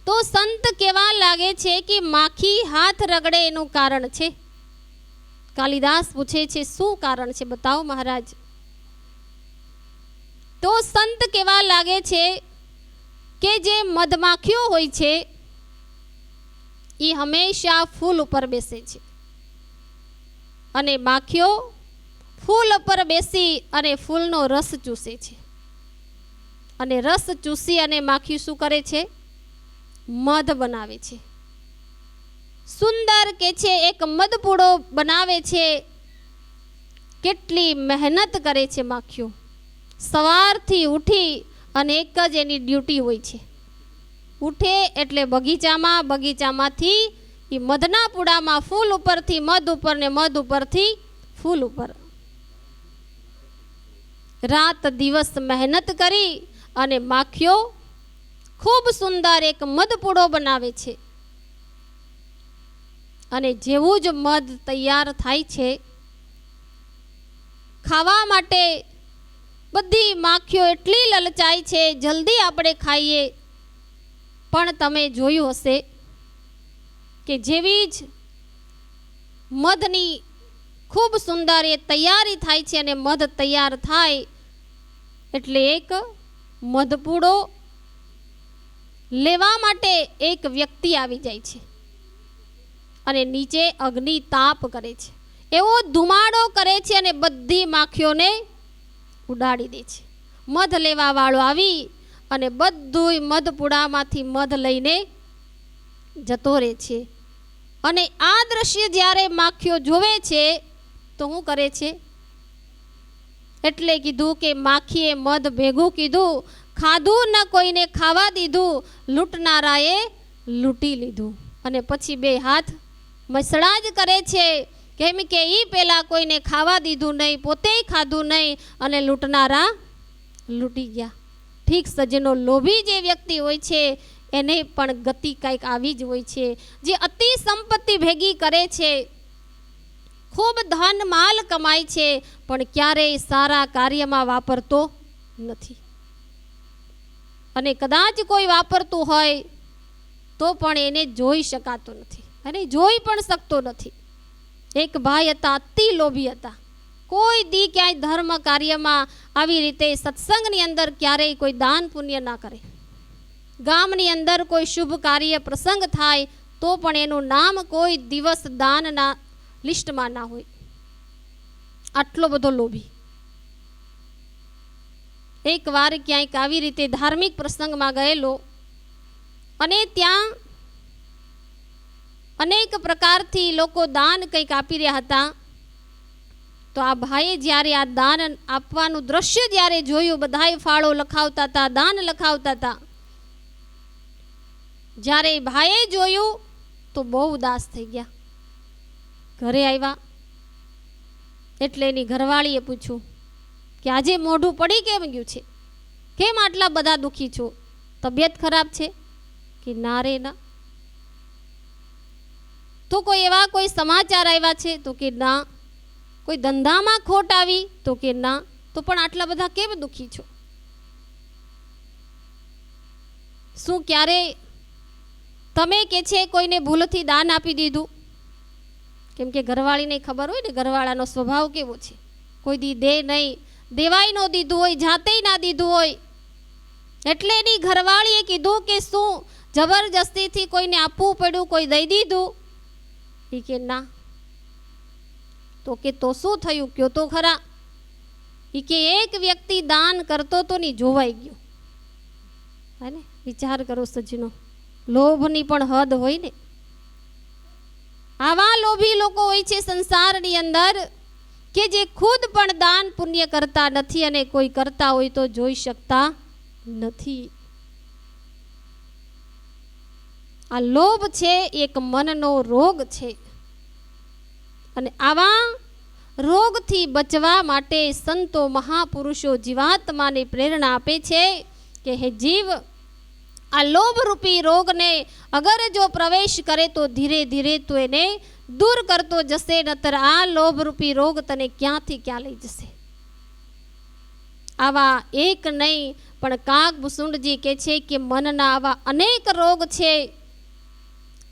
તો સંત કેવા લાગે છે કે માખી હાથ રગડે એનું કારણ છે. કાલિદાસ પૂછે છે શું કારણ છે, બતાવો મહારાજ. તો સંત કેવા લાગે છે કે જે મધમાખીઓ હોય છે એ હંમેશા ફૂલ ઉપર બેસે છે અને માખીઓ ફૂલ ઉપર બેસી અને ફૂલનો રસ ચૂસે છે. અને રસ ચૂસી અને માખી શું કરે છે? મધ બનાવે છે. સુંદર કે છે એક મધપૂડો બનાવે છે. કેટલી મહેનત કરે છે માખીઓ. સવારથી ઉઠી અને એક જ એની ડ્યુટી હોય છે. ઉઠે એટલે બગીચામાંથી એ મધના પૂડામાં ફૂલ ઉપરથી મધ ઉપર ને મધ ઉપરથી ફૂલ ઉપર રાત દિવસ મહેનત કરી અને માખીઓ ખૂબ સુંદર એક મધપૂડો બનાવે છે. અને જેવું જ મધ તૈયાર થાય છે ખાવા માટે બધી માખીઓ એટલી લલચાય છે જલ્દી આપણે ખાઈએ. પણ તમે જોયું હશે કે જેવી જ મધની ખૂબ સુંદર એ તૈયારી થાય છે અને મધ તૈયાર થાય એટલે એક મધપૂડો લેવા માટે એક વ્યક્તિ આવી જાય છે અને નીચે અગ્નિ તાપ કરે છે. એવો ધુમાડો કરે છે અને બધી માખીઓને ઉડાડી દે છે. મધ લેવા વાળો આવી અને બધું મધપૂડામાંથી મધ લઈને જતો રહે છે. અને આ દ્રશ્ય જ્યારે માખીઓ જોવે છે તો શું કરે છે? એટલે કીધું કે માખીએ મધ ભેગું કીધું, ખાધું ન કોઈને ખાવા દીધું, લૂંટનારાએ લૂંટી લીધું. અને પછી બે હાથ મસળા જ કરે છે કેમ કે એ પેલા કોઈને ખાવા દીધું નહીં, પોતે ખાધું નહીં અને લૂંટનારા લૂંટી ગયા. ઠીક સજ્જનો, લોભી જે વ્યક્તિ હોય છે એને પણ ગતિ કંઈક આવી જ હોય છે. જે અતિ સંપત્તિ ભેગી કરે છે, ખૂબ ધન માલ કમાય છે, પણ ક્યારેય સારા કાર્યમાં વાપરતો નથી. અને કદાચ કોઈ વાપરતું હોય તો પણ એને જોઈ શકાતો નથી અને જોઈ પણ શકતો નથી. એક ભાઈ હતા, અતિ લોભી હતા. કોઈ દી ક્યાંય ધર્મ કાર્યમાં આવી રીતે સત્સંગની અંદર ક્યારેય કોઈ દાન પુણ્ય ના કરે. ગામની અંદર કોઈ શુભ કાર્ય પ્રસંગ થાય તો પણ એનું નામ કોઈ દિવસ દાનના લિસ્ટમાં ના હોય. આટલો બધો લોભી. એક વાર ક્યાંક આવી રીતે ધાર્મિક પ્રસંગમાં ગયેલો અને ત્યાં અનેક પ્રકારથી લોકો દાન કંઈક આપી રહ્યા હતા. તો આ ભાઈએ જ્યારે આ દાન આપવાનું દ્રશ્ય જ્યારે જોયું, બધાએ ફાળો લખાવતા હતા, દાન લખાવતા હતા. જ્યારે ભાઈએ જોયું તો બહુ ઉદાસ થઈ ગયા. ઘરે આવ્યા એટલે એની ઘરવાળીએ પૂછ્યું કે આજે મોઢું પડી કેમ ગયું છે? કેમ આટલા બધા દુઃખી છો? તબિયત ખરાબ છે? કે ના રે ના. તો કોઈ એવા કોઈ સમાચાર આવ્યા છે? તો કે ના. કોઈ ધંધામાં ખોટ આવી? તો કે ના. તો પણ આટલા બધા કેમ દુઃખી છો? શું ક્યારે તમે કે છે કોઈને ભૂલથી દાન આપી દીધું? કેમ કે ઘરવાળીને ખબર હોય ને ઘરવાળાનો સ્વભાવ કેવો છે. કોઈ દી દે નહીં, દેવાય ન દીધું હોય, જાતે ના દીધું હોય. એટલે એની ઘરવાળીએ કીધું કે શું જબરજસ્તીથી કોઈને આપવું પડ્યું, કોઈ દઈ દીધું? એ કે ના. તો કે તો શું થયું, કયો તો ખરા. એ કે એક વ્યક્તિ દાન કરતો તો નહીં, જોવાઈ ગયો. હે ને? વિચાર કરો સજ્જનો, લોભની પણ હદ હોય ને. આવા લોભી લોકો હોય છે સંસારની અંદર કે જે ખુદ પણ દાન પુણ્ય કરતા નથી અને કોઈ કરતા હોય તો જોઈ શકતા નથી. આ લોભ છે એક મનનો રોગ છે. અને આવા રોગથી બચવા માટે સંતો મહાપુરુષો જીવાત્માને પ્રેરણા આપે છે કે હે જીવ, આ લોભ રૂપી રોગને અગર જો પ્રવેશ કરે તો ધીરે ધીરે તો એને દૂર કરતો જશે, નતર આ લોભ રૂપી રોગ તને ક્યાંથી ક્યાં લઈ જશે. આવા એક નહીં પણ કાગભૂષુંડજી કહે છે કે મનના આવા અનેક રોગ છે,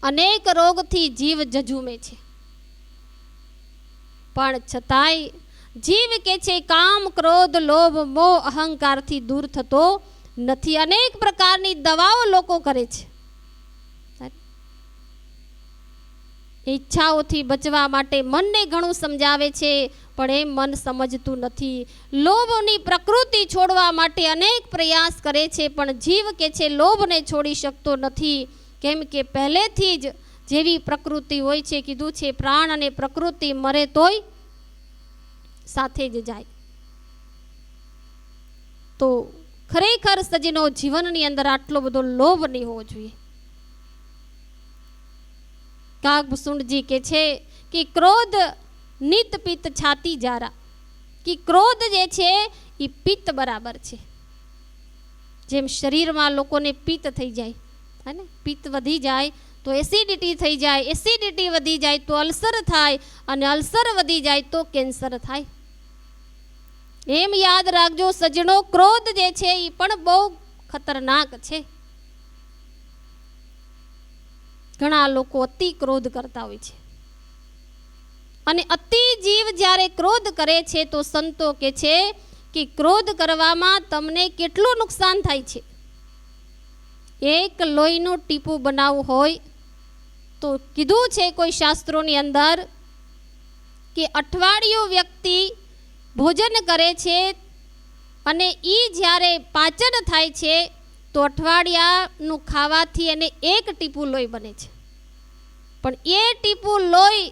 અનેક રોગથી જીવ જજુમે છે. પણ છતાંય જીવ કે છે કામ ક્રોધ લોભ મોહ અહંકારથી દૂર થતો નથી. અનેક પ્રકારની દવાઓ લોકો કરે છે ઈચ્છાઓથી બચવા માટે, મનને ઘણું સમજાવે છે પણ એ મન સમજતું નથી. લોભની પ્રકૃતિ છોડવા માટે અનેક પ્રયાસ કરે છે પણ જીવ કે છે લોભને છોડી શકતો નથી. કેમ કે પહેલેથી જ જેવી પ્રકૃતિ હોય છે, કીધું છે પ્રાણ અને પ્રકૃતિ મરે તોય સાથે જ જાય. તો ખરેખર સજ્જનો જીવનની અંદર આટલો બધો લોભ નહીં હોવો જોઈએ. કાગભૂષુંડજી કે છે કે ક્રોધ નિત પિત્ત છાતી જારા, કે ક્રોધ જે છે એ પિત્ત બરાબર છે. જેમ શરીરમાં લોકોને પિત્ત થઈ જાય હે ને, પિત્ત વધી જાય તો એસિડિટી થઈ જાય, એસિડિટી વધી જાય તો અલ્સર થાય, અને અલ્સર વધી જાય તો કેન્સર થાય. એમ યાદ રાખજો સજ્જનો, ક્રોધ જે છે એ પણ બહુ ખતરનાક છે. ઘણા લોકો અતિ ક્રોધ કરતા હોય છે, અને અતિ જીવ જ્યારે ક્રોધ કરે છે તો સંતો કે છે કે ક્રોધ કરવામાં તમને કેટલું નુકસાન થાય છે. એક લોહીનું ટીપું બનાવવું હોય તો કીધું છે કોઈ શાસ્ત્રોની અંદર કે અઠવાડિયું વ્યક્તિ ભોજન કરે છે અને એ જ્યારે પાચન થાય છે તો અઠવાડિયાનું ખાવાથી એને એક ટીપું લોહી બને છે. પણ એ ટીપું લોહી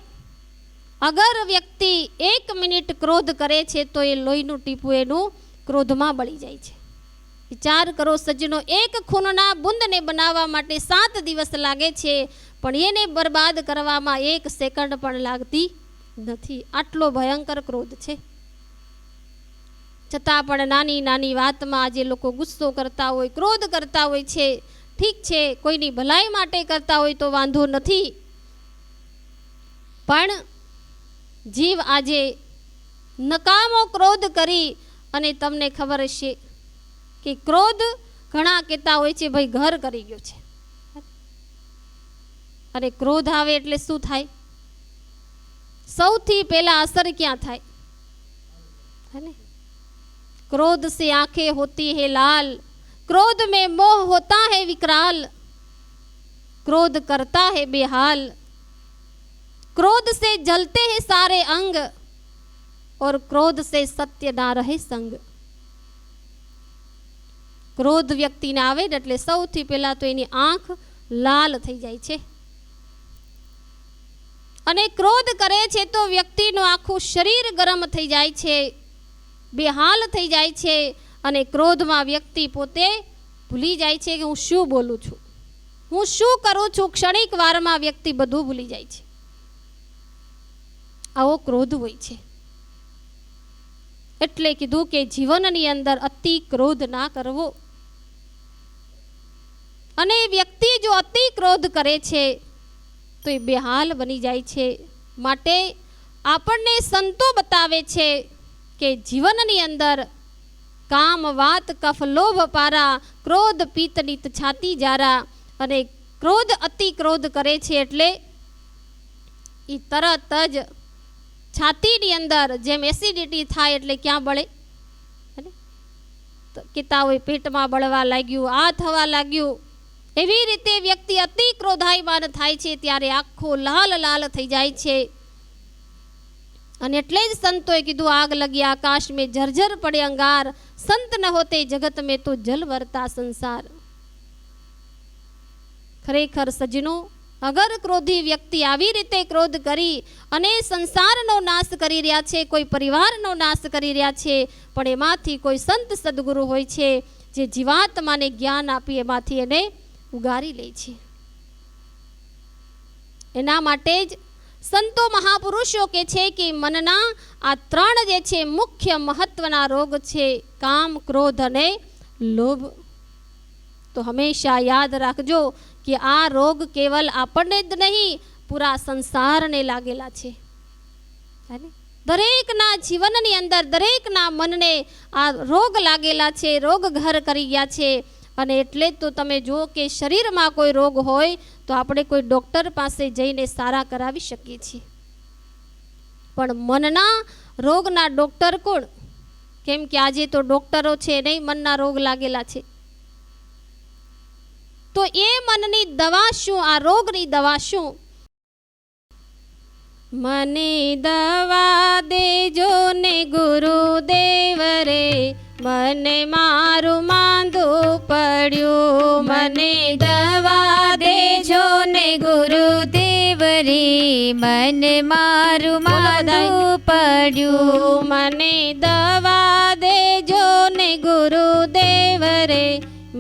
અગર વ્યક્તિ 1 મિનિટ ક્રોધ કરે છે તો એ લોહીનું ટીપું એનું ક્રોધમાં બળી જાય છે. વિચાર કરો સજ્જનો, એક ખૂનના બુંદને બનાવવા માટે 7 દિવસ લાગે છે પણ એને બરબાદ કરવામાં 1 સેકન્ડ પણ લાગતી નથી. આટલો ભયંકર ક્રોધ છે. છતાં પણ નાની નાની વાતમાં આજે લોકો ગુસ્સો કરતા હોય, ક્રોધ કરતા હોય છે. ઠીક છે, કોઈની ભલાઈ માટે કરતા હોય તો વાંધો નથી, પણ જીવ આજે નકામો ક્રોધ કરી, અને તમને ખબર હશે કે ક્રોધ ઘણા કહેતા હોય છે ભાઈ ઘર કરી ગયો છે. અરે ક્રોધ આવે એટલે શું થાય? સૌથી પહેલા અસર ક્યાં થાય હે ને? क्रोध से आंखें होती है लाल, क्रोध में मोह होता है विकराल, क्रोध करता है बेहाल, क्रोध से जलते हैं सारे अंग, और क्रोध से सत्य ना रहे संग. क्रोध व्यक्ति ने आवे એટલે સૌથી પહેલા તો એની આંખ લાલ થઈ જાય છે, અને ક્રોધ કરે છે તો વ્યક્તિનું આખું શરીર ગરમ થઈ જાય છે, બેહાલ થઈ જાય છે, અને ક્રોધમાં વ્યક્તિ પોતે ભૂલી જાય છે કે હું શું બોલું છું, હું શું કરું છું. ક્ષણિક વારમાં વ્યક્તિ બધું ભૂલી જાય છે. આવો ક્રોધ હોય છે. એટલે કીધું કે જીવનની અંદર અતિ ક્રોધ ના કરવો. અને વ્યક્તિ જો અતિ ક્રોધ કરે છે તો એ બેહાલ બની જાય છે. માટે આપણને સંતો બતાવે છે કે જીવનની અંદર કામ વાત કફ લોભ પારા, ક્રોધ પિત્ત નિત છાતી જારા. અને ક્રોધ અતિ ક્રોધ કરે છે એટલે એ તરત જ છાતીની અંદર જેમ એસિડિટી થાય એટલે ક્યાં બળે, કહેતા હોય પેટમાં બળવા લાગ્યું, આ થવા લાગ્યું. એવી રીતે વ્યક્તિ અતિ ક્રોધાયમાન થાય છે ત્યારે આખો લાલ લાલ થઈ જાય છે. અને એટલે જ સંતોએ કીધું આગ લગી આકાશ મેં જર્જર પડે અંગાર, સંત ન હોતે જગત મેં તો જલ વરતા સંસાર. ખરેખર સજ્જનો, અગર ક્રોધી વ્યક્તિ આવી રીતે ક્રોધ કરી અને સંસારનો નાશ કરી રહ્યા છે, કોઈ પરિવારનો નાશ કરી રહ્યા છે, પણ એમાંથી કોઈ સંત સદગુરુ હોય છે જે જીવાત્માને જ્ઞાન આપી એમાંથી એને ઉગારી લે છે. એના માટે જ સંતો મહાપુરુષો કે છે કે મનના આ 3 જે છે મુખ્ય મહત્વના રોગ છે, કામ ક્રોધ અને લોભ. તો હંમેશા યાદ રાખજો કે આ રોગ કેવલ આપણને જ નહીં પૂરા સંસારને લાગેલા છે. દરેકના જીવનની અંદર દરેકના મનને આ રોગ લાગેલા છે, રોગ ઘર કરી ગયા છે. અને એટલે જ તો તમે જુઓ કે શરીરમાં કોઈ રોગ હોય તો આપણે કોઈ ડૉક્ટર પાસે જઈને સારા કરાવી શકીએ છીએ, પણ મનના રોગના ડૉક્ટર કોણ? કેમ કે આજે તો ડૉક્ટરો છે નહીં, મનના રોગ લાગેલા છે. તો એ મનની દવા શું? આ રોગની દવા શું? મને દવા દેજો ને ગુરુદેવ રે, મને મારું માંદું પડ્યું. મને દવા દેજો ને ગુરુદેવ રે, મને મારું માંદું પડ્યું. મને દવા દેજો ને ગુરુદેવ રે,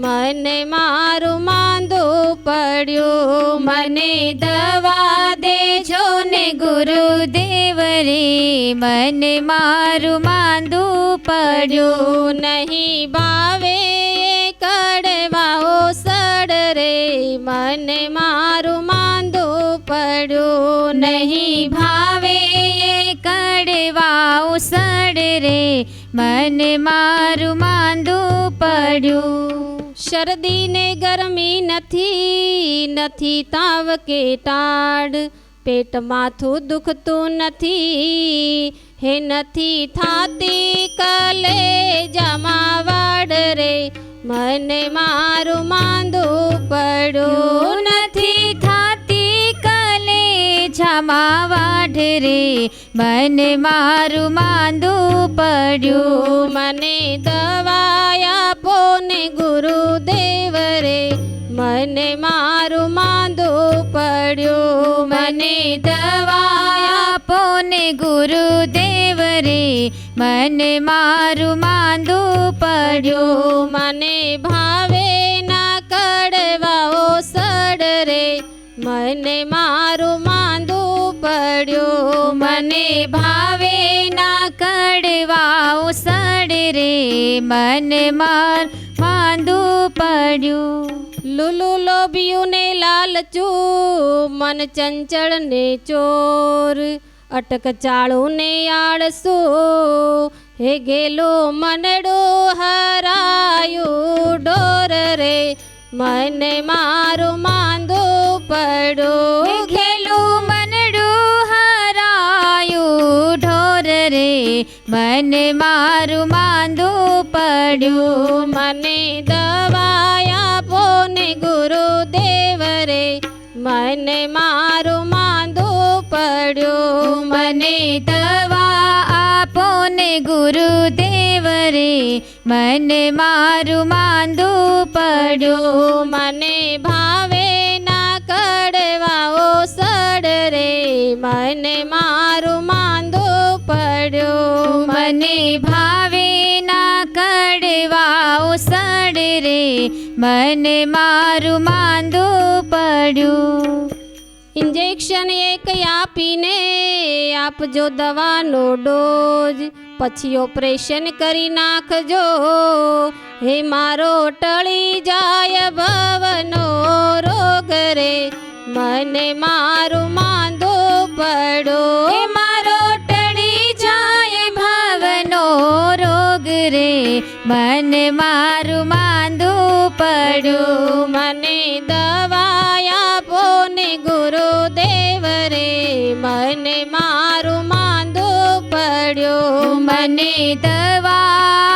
મને મારું માંદું પડ્યું. મને દવા દેજો ને ગુરુદેવ રે, મને મારું માંદું પડ્યું. નહીં ભાવે કડવાઓ સડ રે, મને મારું માંદું પડ્યું. નહીં ભાવે કડવા ઉસડ રે, મને મારું માંદું પડ્યું. શરદી ને ગરમી નથી, નથી તાવ કે ટાઢ, પેટ માથું દુખતું નથી, હે નથી થાતી કલેજામાં વાડ રે, મને મારું માંદું પડ્યું. નથી થાતી કલેજામાં વાઢ રે, મને મારું માંદું પડ્યું. મને દવા આપો ને ગુરુદેવ રે, મને મારું માંદું પડ્યું. મને દવા આપો ને ગુરુદેવ રે, મને મારું માંદું પડ્યું. મને ભાવે ના કડવાઓ સડ રે, મને મારું માંદું પડ્યું. મને ભાવે ના કડવા ઉસડ રે, મને માંદું પડ્યું. લુલુ લોભિયું ને લાલચું, મન ચંચળ ને ચોર, અટક ચાળું ને આળસું, હે ગેલો મનડું હરાયું ડોર રે, મને મારું માંદું પડ્યું. ઘેલું મનડું હરાયું ઢોર રે, મને મારું માંદું પડ્યું. મને દવા આપો ને ગુરુદેવ રે, મને મારું માંદું પડ્યું. મને દવા આપો ને ગુરુદેવ રે, મને મારું માંદું પડ્યું. મને ભાવે ના કડવાઓ સડ રે, મને મારું માંદું પડ્યું. મને ભાવે ના કડવા ઉસડ રે, મને મારું માંદું પડ્યું. ઇન્જેક્શન એક આપીને આપજો દવાનો ડોઝ, પછી ઓપરેશન કરી નાખજો, હે મારો ટળી જાય ભવનો રોગ રે, મને મારું માંદું પડ્યું. હે મારો ટળી જાય ભવનો રોગ રે, મને મારું માંદું પડ્યું. મને દવા આપો ને ગુરુદેવ રે, મને મારું માંદું પડ્યું. મને દવા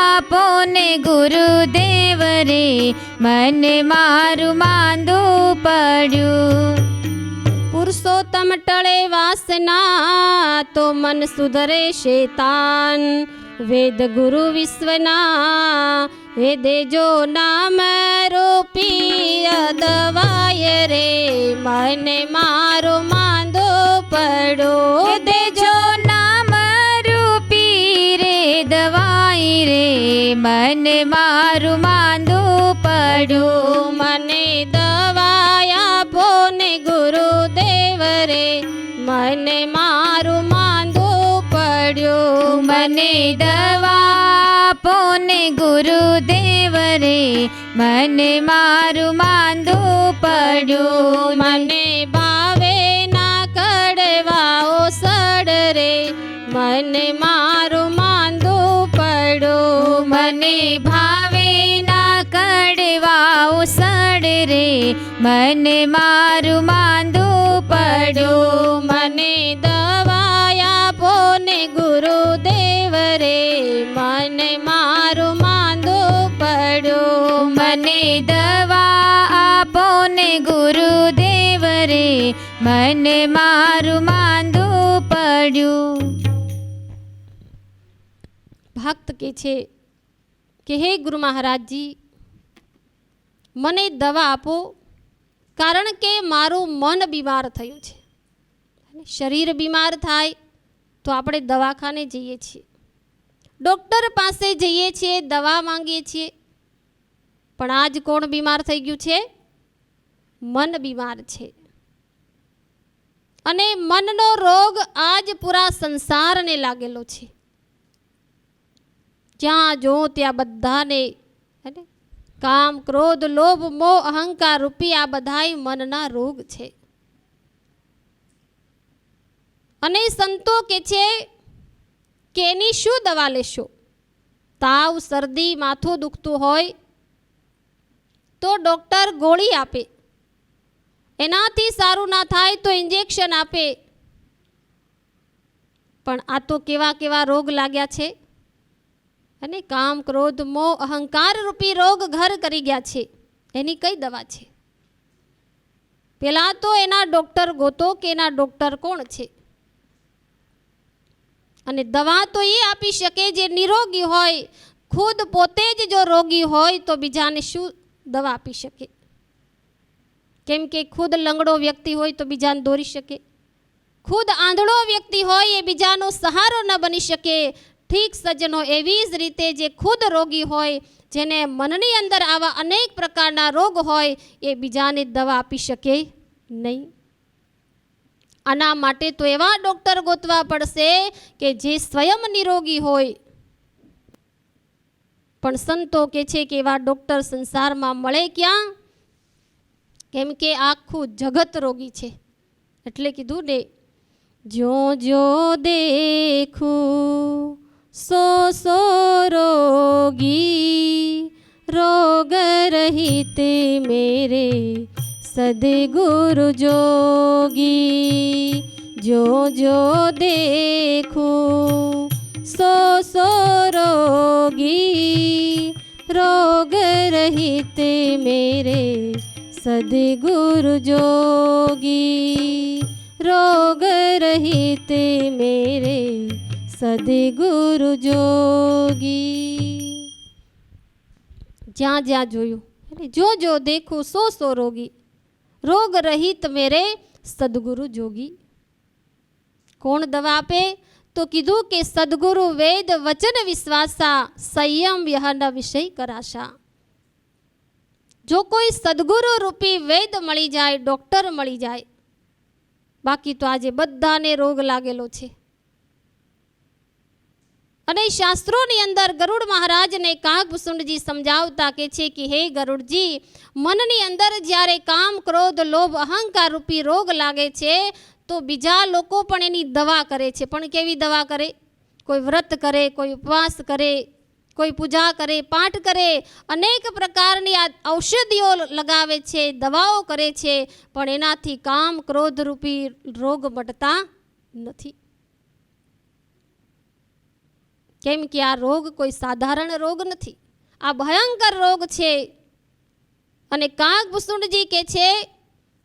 આપો ને ગુરુદેવ રે, મને મારું માંદું પડ્યું. પુરુષોત્તમ ટળે વાસના, તો મન સુધરે શેતાન, વેદ ગુરુ વિશ્વના, હે દેજો નામ રૂપી દવાય રે, મને મારું માંદું પડ્યું. હે દેજો નામ રૂપી રે દવાઈ રે, મને મારું માંદું પડ્યું. મને દવા આપો ને ગુરુદેવ રે, મને મારું માંદું પડ્યું. મને દવા આપો ને ગુરુદેવ રે, મને મારું માંદું પડ્યું. મને ભાવે ના કડવાઓ સડ રે, મને મારું માંદું પડ્યું. મને ભાવે ના કડવાઓ સડ રે, મને મારું માંદું પડ્યું. મને દવા આપો ને ગુરુદેવ રે, મને મારું માંદું પડ્યું. મને દવા આપો ને ગુરુદેવ રે, મને મારું માંદું પડ્યું. ભક્ત કે છે કે હે ગુરુ મહારાજજી, મને દવા આપો, કારણ કે મારું મન બીમાર થયું છે. શરીર બીમાર થાય તો આપણે દવાખાને જઈએ છીએ, ડૉક્ટર પાસે જઈએ છીએ, દવા માંગીએ છીએ. પણ આજ કોણ બીમાર થઈ ગયું છે? મન બીમાર છે. અને મનનો રોગ આજ પૂરા સંસારને લાગેલો છે. જ્યાં જો ત્યાં બધાને કામ, ક્રોધ, લોભ, મોહ, અહંકાર રૂપી આ બધાય મનના રોગ છે. અને સંતો કે છે કે એની શું દવા લેશો? તાવ, શરદી, માથું દુખતું હોય તો ડૉક્ટર ગોળી આપે, એનાથી સારું ના થાય તો ઇન્જેક્શન આપે. પણ આ તો કેવા કેવા રોગ લાગ્યા છે, અને કામ, ક્રોધ, મોહ, અહંકાર રૂપી રોગ ઘર કરી ગયા છે. એની કઈ દવા છે? પેલા તો એના ડૉક્ટર ગોતો કે એના ડૉક્ટર કોણ છે. અને દવા તો એ આપી શકે જે નિરોગી હોય. ખુદ પોતે જ જો રોગી હોય તો બીજાને શું દવા આપી શકે? કેમ કે ખુદ લંગડો વ્યક્તિ હોય તો બીજાને દોરી શકે, ખુદ આંધળો વ્યક્તિ હોય એ બીજાનો સહારો ન બની શકે. ઠીક સજ્જનો, એવી જ રીતે જે ખુદ રોગી હોય, જેને મનની અંદર આવા અનેક પ્રકારના રોગ હોય, એ બીજાને દવા આપી શકે નહીં. આના માટે તો એવા ડૉક્ટર ગોતવા પડશે કે જે સ્વયં નિરોગી હોય. પણ સંતો કે છે કે એવા ડૉક્ટર સંસારમાં મળે ક્યાં? કેમ કે આખું જગત રોગી છે. એટલે કીધું ને, જો જો દેખું સો સો રોગી, રોગ રહિત મેરે સદગુરુ જોગી. જો જો દેખું સો સો રોગી, રોગ રહિત મેરે સદગુરુ જોગી. રોગ રહિત મેરે સદગુરુ જોગી. જ્યાં જ્યાં જોયું, જો જો દેખું સો સો રોગી, રોગ રહિત મેરે સદગુરુ જોગી. કોણ દવા આપે? તો કીધું કે સદગુરુ વેદ વચન વિશ્વાસા, સંયમ વ્યહન વિષય કરાશા. જો કોઈ સદગુરુ રૂપી વેદ મળી જાય, ડૉક્ટર મળી જાય. બાકી તો આજે બધાને રોગ લાગેલો છે. અને શાસ્ત્રોની અંદર ગરુડ મહારાજને કાગભૂષણજી સમજાવતા કે છે કે હે ગરુડજી, મનની અંદર જ્યારે કામ, ક્રોધ, લોભ, અહંકાર રૂપી રોગ લાગે છે તો બીજા લોકો પણ એની દવા કરે છે. પણ કેવી દવા કરે? કોઈ વ્રત કરે, કોઈ ઉપવાસ કરે, કોઈ પૂજા કરે, પાઠ કરે, અનેક પ્રકારની આ ઔષધિઓ લગાવે છે, દવાઓ કરે છે. પણ એનાથી કામ, ક્રોધ રૂપી રોગ મટતા નથી. કેમ કે આ રોગ કોઈ સાધારણ રોગ નથી, આ ભયંકર રોગ છે. અને કાગભૂષણજી કહે છે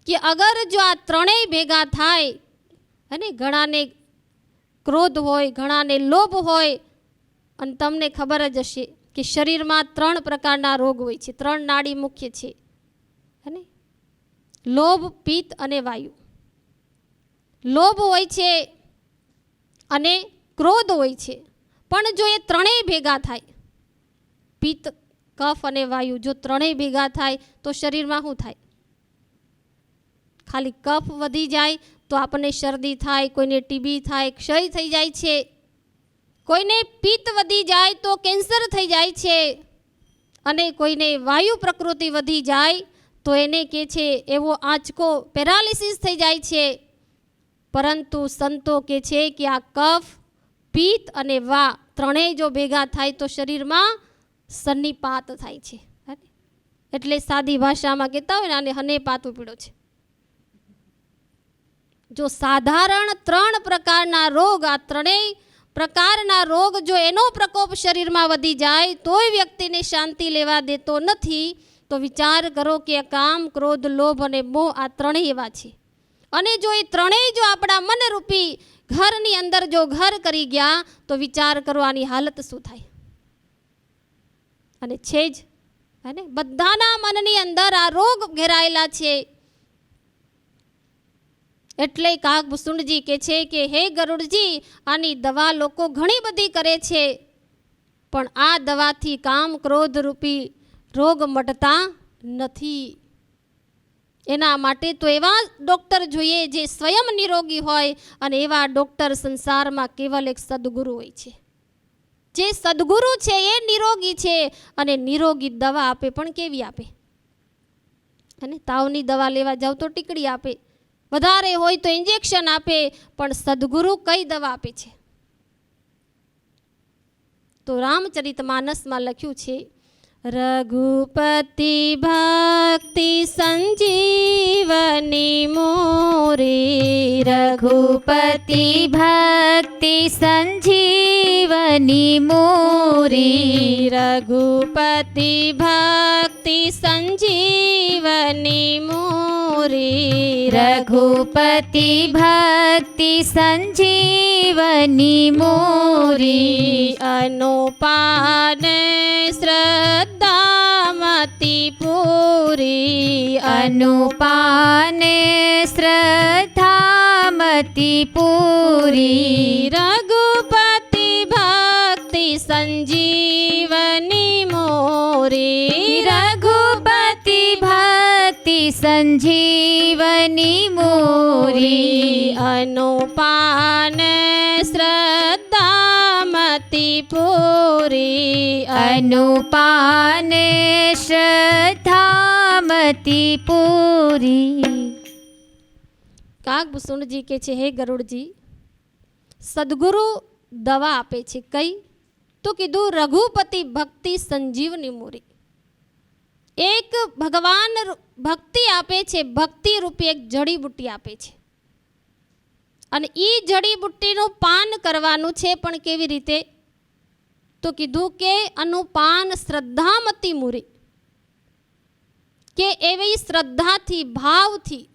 કે અગર જો આ ત્રણેય ભેગા થાય, અને ઘણાને ક્રોધ હોય, ઘણાને લોભ હોય, અને તમને ખબર જ હશે કે શરીરમાં 3 પ્રકારના રોગ હોય છે, 3 નાડી મુખ્ય છે, અને લોભ, પિત્ત અને વાયુ. લોભ હોય છે અને ક્રોધ હોય છે. પણ જો એ ત્રણેય ભેગા થાય, પિત્ત, કફ અને વાયુ, જો ત્રણેય ભેગા થાય તો શરીરમાં શું થાય? ખાલી કફ વધી જાય તો આપણને શરદી થાય, કોઈને ટીબી થાય, ક્ષય થઈ જાય છે, કોઈને પિત્ત વધી જાય તો કેન્સર થઈ જાય છે, અને કોઈને વાયુ પ્રકૃતિ વધી જાય તો એને કહે છે એવો આંચકો પેરાલિસિસ થઈ જાય છે. પરંતુ સંતો કહે છે કે આ કફ, પિત્ત અને વા ત્રણેય જો ભેગા થાય તો શરીરમાં સન્નિપાત થાય છે. એટલે સાદી ભાષામાં કહેતા હોય ને આને હને પાતું પીડો છે. જો સાધારણ 3 પ્રકારના રોગ, આ ત્રણેય પ્રકારના રોગ જો એનો પ્રકોપ શરીરમાં વધી જાય તોય વ્યક્તિને શાંતિ લેવા દેતો નથી, તો વિચાર કરો કે કામ, ક્રોધ, લોભ અને મોહ આ ત્રણેય એવા છે. અને જો એ ત્રણેય જો આપણા મનરૂપી ઘરની અંદર જો ઘર કરી ગયા તો વિચાર કરો આની હાલત શું થાય. અને છે જ હે, બધાના મનની અંદર આ રોગ ઘેરાયેલા છે. એટલે કાગભૂષણજી કહે છે કે હે ગરુડજી, આની દવા લોકો ઘણી બધી કરે છે, પણ આ દવાથી કામ, ક્રોધ રૂપી રોગ મટતા નથી. એના માટે તો એવા ડૉક્ટર જોઈએ જે સ્વયં નિરોગી હોય, અને એવા ડૉક્ટર સંસારમાં કેવલ એક સદગુરુ હોય છે. જે સદગુરુ છે એ નિરોગી છે, અને નિરોગી દવા આપે પણ કેવી આપે? અને તાવની દવા લેવા જાવ તો ટીકડી આપે, વધારે હોય તો ઇન્જેક્શન આપે, પણ સદગુરુ કઈ દવા આપે છે? તો રામચરિતમાનસમાં લખ્યું છે, રઘુપતિ ભક્તિ સંજીવની મોરી. રઘુપતિ ભક્તિ સંજીવની મોરી. રઘુપતિ ભક્તિ સંજીવની મોરી. રઘુપતિ ભક્તિ સંજીવની મોરી. અનુપાન શ્રદ્ધામતી પૂરી. અનુપાને શ્રદ્ધામતી પૂરી. રઘુપતિ ભક્તિ સંજીવની મોરી. રઘુપતિ ભક્તિ સંજીવની મોરી. અનુપાન શ્રદ્ધામતી પૂરી. અનુપાને શ્રદ્ધામતી પૂરી. કાગભૂષણજી કહે છે, હે ગરુડજી, સદગુરુ દવા આપે છે. કઈ? તો કીધું રઘુપતિ ભક્તિ સંજીવની મોરી. એક ભગવાન ભક્તિ આપે છે, ભક્તિ રૂપી એક જડીબુટ્ટી આપે છે, અને એ જડીબુટ્ટીનું પાન કરવાનું છે. પણ કેવી રીતે? તો કીધું કે અનુપાન શ્રદ્ધામતી મૂરી, કે એવી શ્રદ્ધાથી, ભાવથી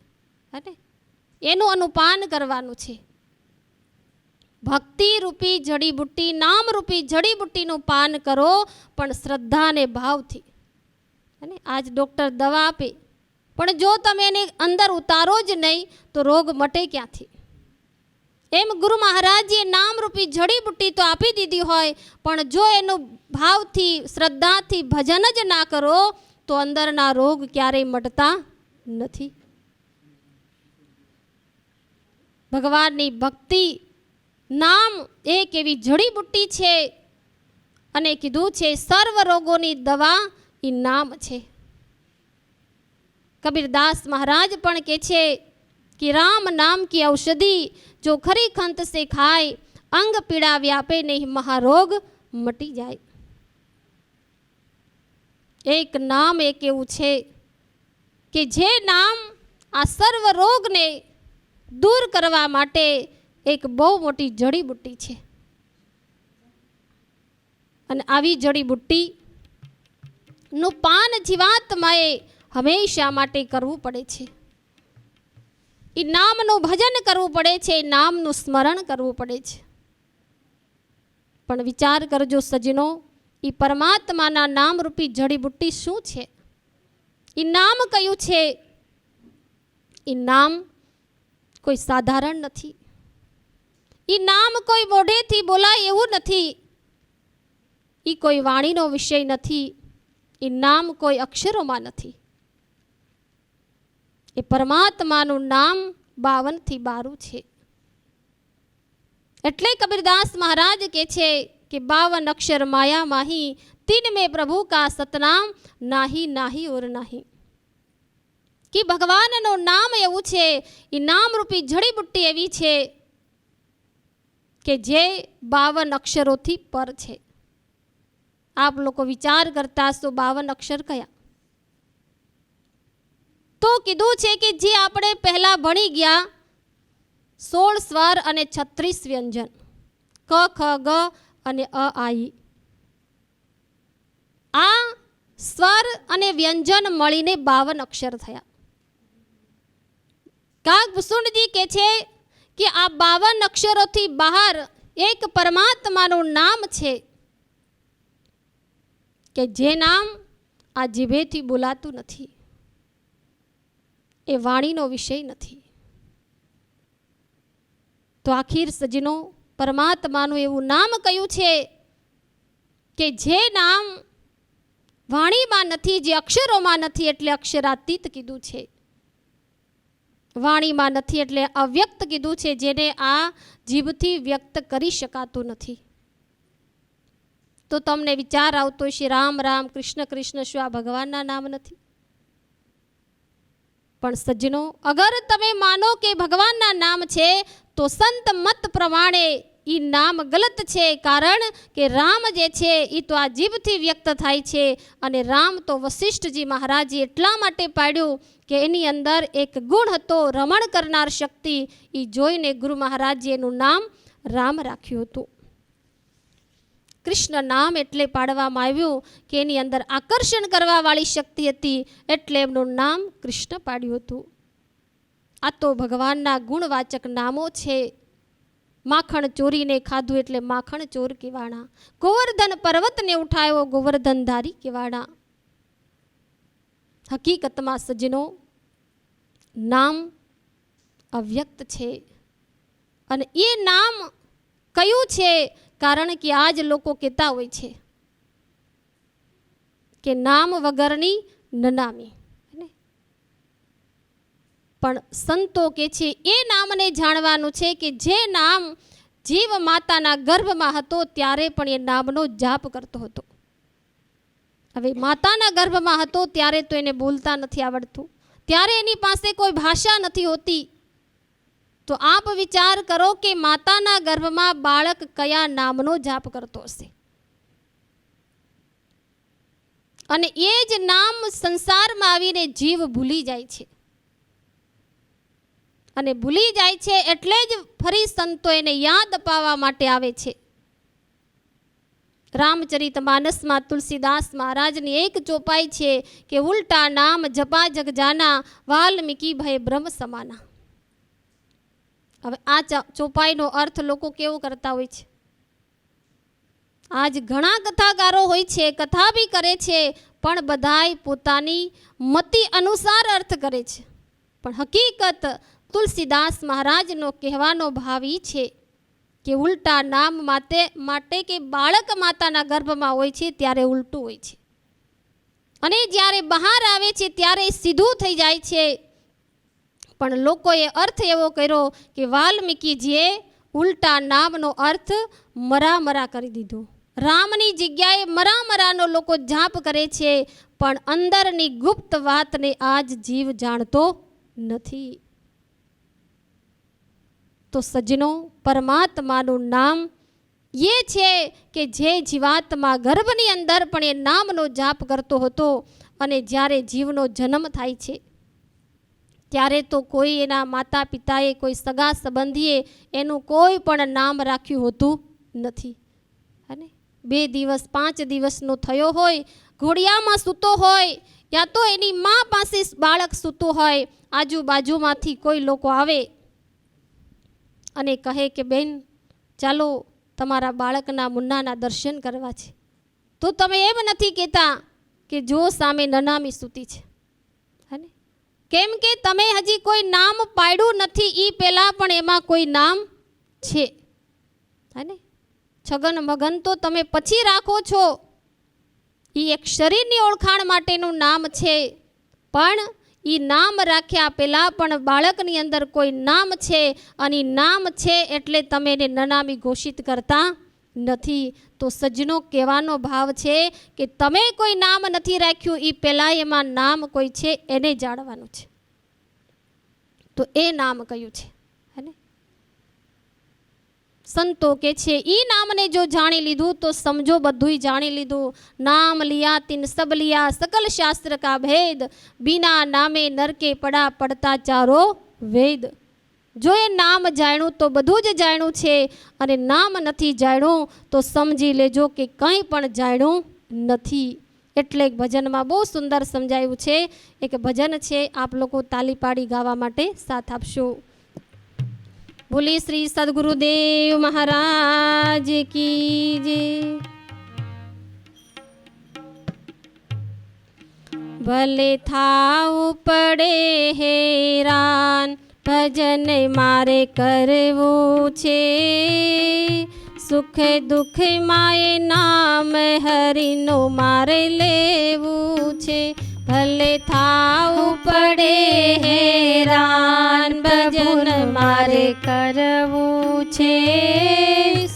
એનું અનુપાન કરવાનું છે. ભક્તિ રૂપી જડીબુટ્ટી, નામ રૂપી જડીબુટ્ટીનું પાન કરો, પણ શ્રદ્ધા અને ભાવથી. અને આજ ડૉક્ટર દવા આપે, પણ જો તમે એને અંદર ઉતારો જ નહીં તો રોગ મટે ક્યાંથી? એમ ગુરુ મહારાજે નામરૂપી જડીબુટ્ટી તો આપી દીધી હોય, પણ જો એનું ભાવથી, શ્રદ્ધાથી ભજન જ ના કરો તો અંદરના રોગ ક્યારેય મટતા નથી. ભગવાનની ભક્તિ, નામ એક એવી જડીબુટ્ટી છે, અને કીધું છે સર્વ રોગોની દવા એ નામ છે. કબીરદાસ મહારાજ પણ કહે છે कि राम नाम की औषधि जो खरी खंत से खाए अंग पीड़ा व्यापे नहीं महारोग मटी जाए. एक नाम एक એવું છે કે જે નામ આ સર્વ રોગને દૂર કરવા માટે એક બહુ મોટી જડીબુટ્ટી છે. અને આવી જડીબુટ્ટી નું પાન જીવાત્માએ હંમેશા માટે કરવું પડે છે. એ નામનું ભજન કરવું પડે છે, નામનું સ્મરણ કરવું પડે છે. પણ વિચાર કરજો સજ્જનો, એ પરમાત્માના નામરૂપી જડીબુટ્ટી શું છે? એ નામ કયું છે? એ નામ કોઈ સાધારણ નથી. એ નામ કોઈ મોઢેથી બોલાય એવું નથી. એ કોઈ વાણીનો વિષય નથી. એ નામ કોઈ અક્ષરોમાં નથી. એ પરમાત્માનું નામ 52 થી 52 છે. એટલે કબીરદાસ મહારાજ કહે છે કે 52 અક્ષર માયા માહી तीन में प्रभु का सतनाम नाही नाही और नाही. कि भगवानનો નામ એવું છે, એ નામરૂપી જડીબુટ્ટી એવી છે કે જે 52 અક્ષરોથી પર છે. આપ લોકો વિચાર કરતા હશો 52 અક્ષર કયા? તો કીધું છે કે જે આપણે પહેલા ભણી ગયા 16 સ્વર અને 36 વ્યંજન, ક ખ ગ અને અ આ ઈ. આ સ્વર અને વ્યંજન મળીને 52 અક્ષર થયા. કાગભૂષણજી કહે છે કે આ 52 અક્ષરોથી બહાર એક પરમાત્માનું નામ છે કે જે નામ આ જીભેથી બોલાતું નથી, એ વાણીનો વિષય નથી. તો આખીર સજનો પરમાત્માનું એવું નામ કયું છે કે જે નામ વાણીમાં નથી, જે અક્ષરોમાં નથી એટલે અક્ષરાતીત કીધું છે. વાણીમાં નથી એટલે અવ્યક્ત કીધું છે, જેને આ જીભથી વ્યક્ત કરી શકાતું નથી. તો તમને વિચાર આવતો છે રામ રામ કૃષ્ણ કૃષ્ણ શું આ ભગવાનના નામ નથી? પણ સજ્જનો, અગર તમે માનો કે ભગવાનના નામ છે તો સંત મત પ્રમાણે એ નામ ગલત છે. કારણ કે રામ જે છે એ તો આ જીભથી વ્યક્ત થાય છે, અને રામ તો વશિષ્ઠજી મહારાજે એટલા માટે પાડ્યું કે એની અંદર એક ગુણ હતો, રમણ કરનાર શક્તિ. એ જોઈને ગુરુ મહારાજે એનું નામ રામ રાખ્યું હતું. કૃષ્ણ નામ એટલે પાડવામાં આવ્યું કે એની અંદર આકર્ષણ કરવા વાળી શક્તિ હતી, એટલે એમનું નામ કૃષ્ણ પાડ્યું હતું. આ તો ભગવાનના ગુણવાચક નામો છે. માખણ ચોરીને ખાધું એટલે માખણ ચોર કહેવાના. ગોવર્ધન પર્વતને ઉઠાવ્યો ગોવર્ધનધારી કહેવાના. હકીકતમાં સજ્જનો, નામ અવ્યક્ત છે. અને એ નામ કયું છે? કારણ કે આજ લોકો કહેતા હોય છે કે નામ વગરની નનામી. પણ સંતો કે છે એ નામને જાણવાનું છે કે જે નામ જીવ માતાના ગર્ભમાં હતો ત્યારે પણ એ નામનો જાપ કરતો હતો. હવે માતાના ગર્ભમાં હતો ત્યારે તો એને બોલતા નથી આવડતું, ત્યારે એની પાસે કોઈ ભાષા નથી હોતી. તો આપ વિચાર કરો કે માતાના ગર્ભમાં બાળક કયા નામનો જાપ કરતો હશે? અને એ જ નામ સંસારમાં આવીને જીવ ભૂલી જાય છે. અને ભૂલી જાય છે એટલે જ ફરી સંતો એને યાદ અપાવવા માટે આવે છે. રામચરિત માનસમાં તુલસીદાસ મહારાજની એક ચોપાઈ છે કે ઉલટા નામ જપા જગ જાના, વાલ્મીકી ભય બ્રહ્મ સમાના. હવે આ ચોપાઈનો અર્થ લોકો કેવો કરતા હોય છે? આજ ઘણા કથાકારો હોય છે, કથા બી કરે છે, પણ બધાય પોતાની મતિ અનુસાર અર્થ કરે છે. પણ હકીકત તુલસીદાસ મહારાજનો કહેવાનો ભાવ એ છે કે ઉલટા નામ માટે કે બાળક માતાના ગર્ભમાં હોય છે ત્યારે ઉલટું હોય છે, અને જ્યારે બહાર આવે છે ત્યારે સીધું થઈ જાય છે. પણ લોકોએ અર્થ એવો કર્યો કે વાલ્મીકીજીએ ઉલટા નામનો અર્થ મરા મરા કરી દીધો. રામની જગ્યાએ મરા મરાનો લોકો જાપ કરે છે, પણ અંદરની ગુપ્ત વાતને આજ જીવ જાણતો નથી. તો સજ્જનો, પરમાત્માનું નામ એ છે કે જે જીવાત્મા ગર્ભની અંદર પણ એ નામનો જાપ કરતો હતો, અને જ્યારે જીવનો જન્મ થાય છે ત્યારે તો કોઈ એના માતા પિતાએ, કોઈ સગા સંબંધીએ એનું કોઈ પણ નામ રાખ્યું હોતું નથી. અને 2 દિવસ 5 દિવસનો થયો હોય, ઘોડિયામાં સૂતો હોય, યા તો એની મા પાસે બાળક સૂતું હોય, આજુબાજુમાંથી કોઈ લોકો આવે અને કહે કે બેન ચાલો તમારા બાળકના મુન્નાના દર્શન કરવા છે, તો તમે એમ નથી કહેતા કે જો સામે નનામી સૂતી છે. અને કેમ કે તમે હજી કોઈ નામ પાડ્યું નથી, એ પહેલાં પણ એમાં કોઈ નામ છે. અને છગન મગન તો તમે પછી રાખો છો, એ એક શરીરની ઓળખાણ માટેનું નામ છે. પણ એ નામ રાખ્યા પહેલાં પણ બાળકની અંદર કોઈ નામ છે, અને નામ છે એટલે તમે એને નનામી ઘોષિત કરતા નથી. તો તો સજ્જનો કહેવાનો ભાવ છે કે તમે કોઈ નામ નથી રાખ્યું, એ પહેલાં એમાં નામ કોઈ છે એને જાણવાનું છે. તો એ નામ કયું છે હે ને? સંતો કે છે ઈ નામને જો જાણી લીધું તો સમજો બધુંય જાણી લીધું. નામ લિયા તિન સબ લિયા સકલ શાસ્ત્ર કા ભેદ, બિના નામે નરકે પડા પડતા ચારો વેદ. જો એ નામ જાણ્યું તો બધું જ જાણ્યું છે, અને નામ નથી જાણ્યું તો સમજી લેજો કે કંઈ પણ જાણ્યું નથી. એટલે એક ભજનમાં બહુ સુંદર સમજાયું છે. એક ભજન છે, આપ લોકો તાલી પાડી ગાવા માટે સાથ આપશો. બોલી શ્રી સદગુરુદેવ મહારાજ કી જય. ભલે થાવું પડે હેરાન, ભજન મારે કરવું છે. સુખ દુઃખ માએ નામ હરિનો મારે લેવું છે. ભલે થાવું પડે હેરાન, ભજન મારે કરવું છે.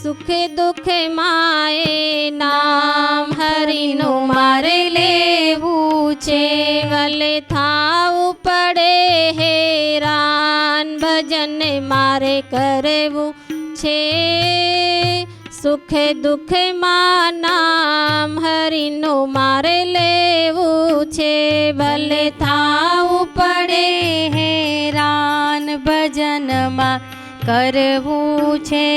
સુખ દુઃખ માએ નામ હરિનો મારે લેવું છે. ભલે થાવું પડે હેરાન, ભજન મારે કરવું છે. સુખ દુઃખ માં નામ હરિનો મારે લેવું છે. ભલે થાવું પડે હેરાન, ભજનમાં કરવું છે.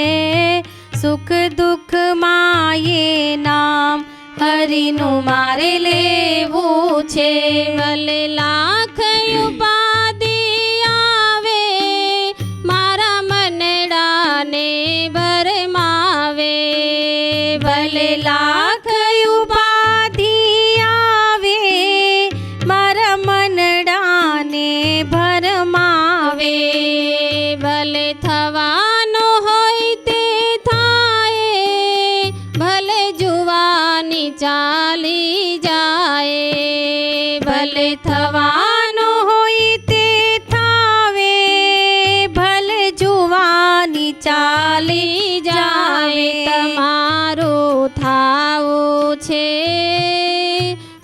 સુખ દુઃખ માં એ નામ હરિનું મારે લેવું છે. ભલે લાખ ઉપાધિ આવે, મારા મનડાને ભરમાવે. ભલે લાખ ઉપાધિ આવે, મારા મનડાને ભરમાવે. ભલે થવાનો હોય તે થાય, ભલે જુવાની ચાલી જાય. ભલે થવાનું હોય તે થાવે, ભલે જુવાની ચાલી જાય. તમારું થાવું છે,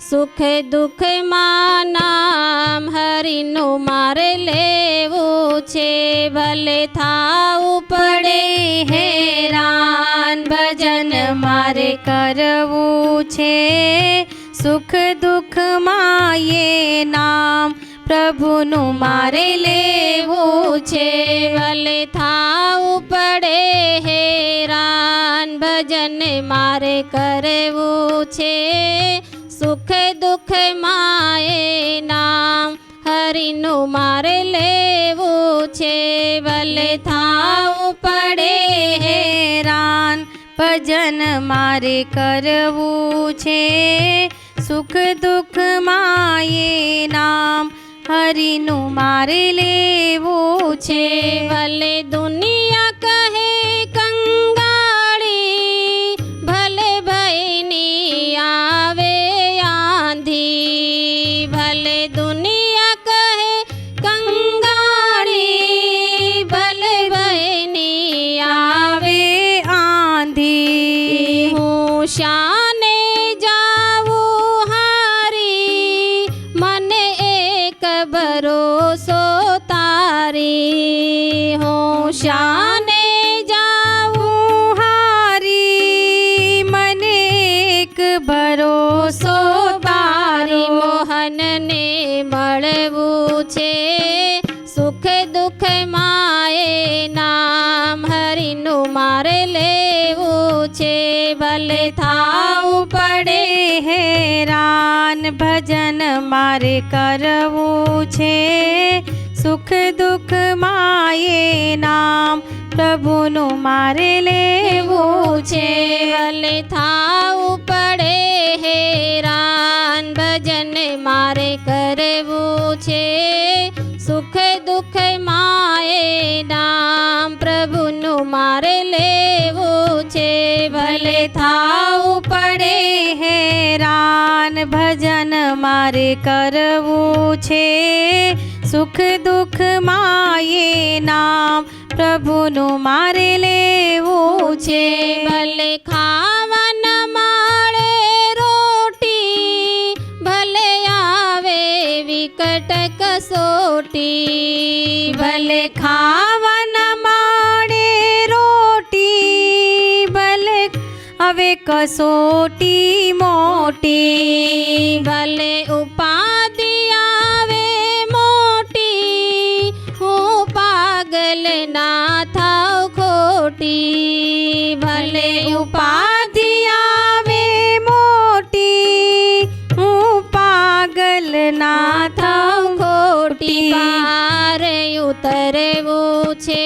સુખ દુઃખ માં નામ હરિનું મારે લેવું છે. ભલે થાવું પડે હેરાન, ભજન મારે કરવું છે. સુખ દુઃખ માં એ નામ પ્રભુનું મારે લેવું છે. ભલે થાવું પડે હેરાન, ભજન મારે કરવું છે. સુખ દુઃખ માં એ નામ હરિનું મારે લેવું છે. ભલે થાવું પડે હેરાન, ભજન મારે કરવું છે. સુખ દુઃખ માં એ નામ હરિનું મારે લેવું છે. ભલે દુનિયા કહે કંગાળી, ભલે ભયની આવે આંધી. ભલે દુનિયા કહે કંગાળી, ભલે ભયની આવે આંધી. હું શાને જાવું હારી, મને એક ભરોસો તારી. હું શાને જાવું હારી, મને એક ભરોસો તારી. મોહનને મળવું છે, સુખ દુઃખ માં એ નામ હરિનું મારે લેવું છે. ભલે થાવું પડે હેરાન, ભજન મારે કરવું છે. સુખ દુઃખ માં એ નામ પ્રભુનું મારે લેવું છે. ભલે થાવું પડે હેરાન, ભજન મારે કરવું છે. સુખ દુઃખ માં એ નામ પ્રભુનું મારે લેવું છે. ભલે થાવું પડે હેરાન, ભજન મારે કરવું છે. સુખ દુઃખ માં એ નામ પ્રભુનું મારે લેવું છે. ભલે ખાવાનું પેટ કસોટી ભલે ખાવાના માડે રોટી, ભલે હવે કસોટી મોટી, ભલે ઉપાધિ આવે મોટી, હું પાગલ ના થાવ ખોટી. ભલે ઉપાધિ આવે મોટી, હું પાગલ ના થાઉં ખોટી. પાર ઉતરવું છે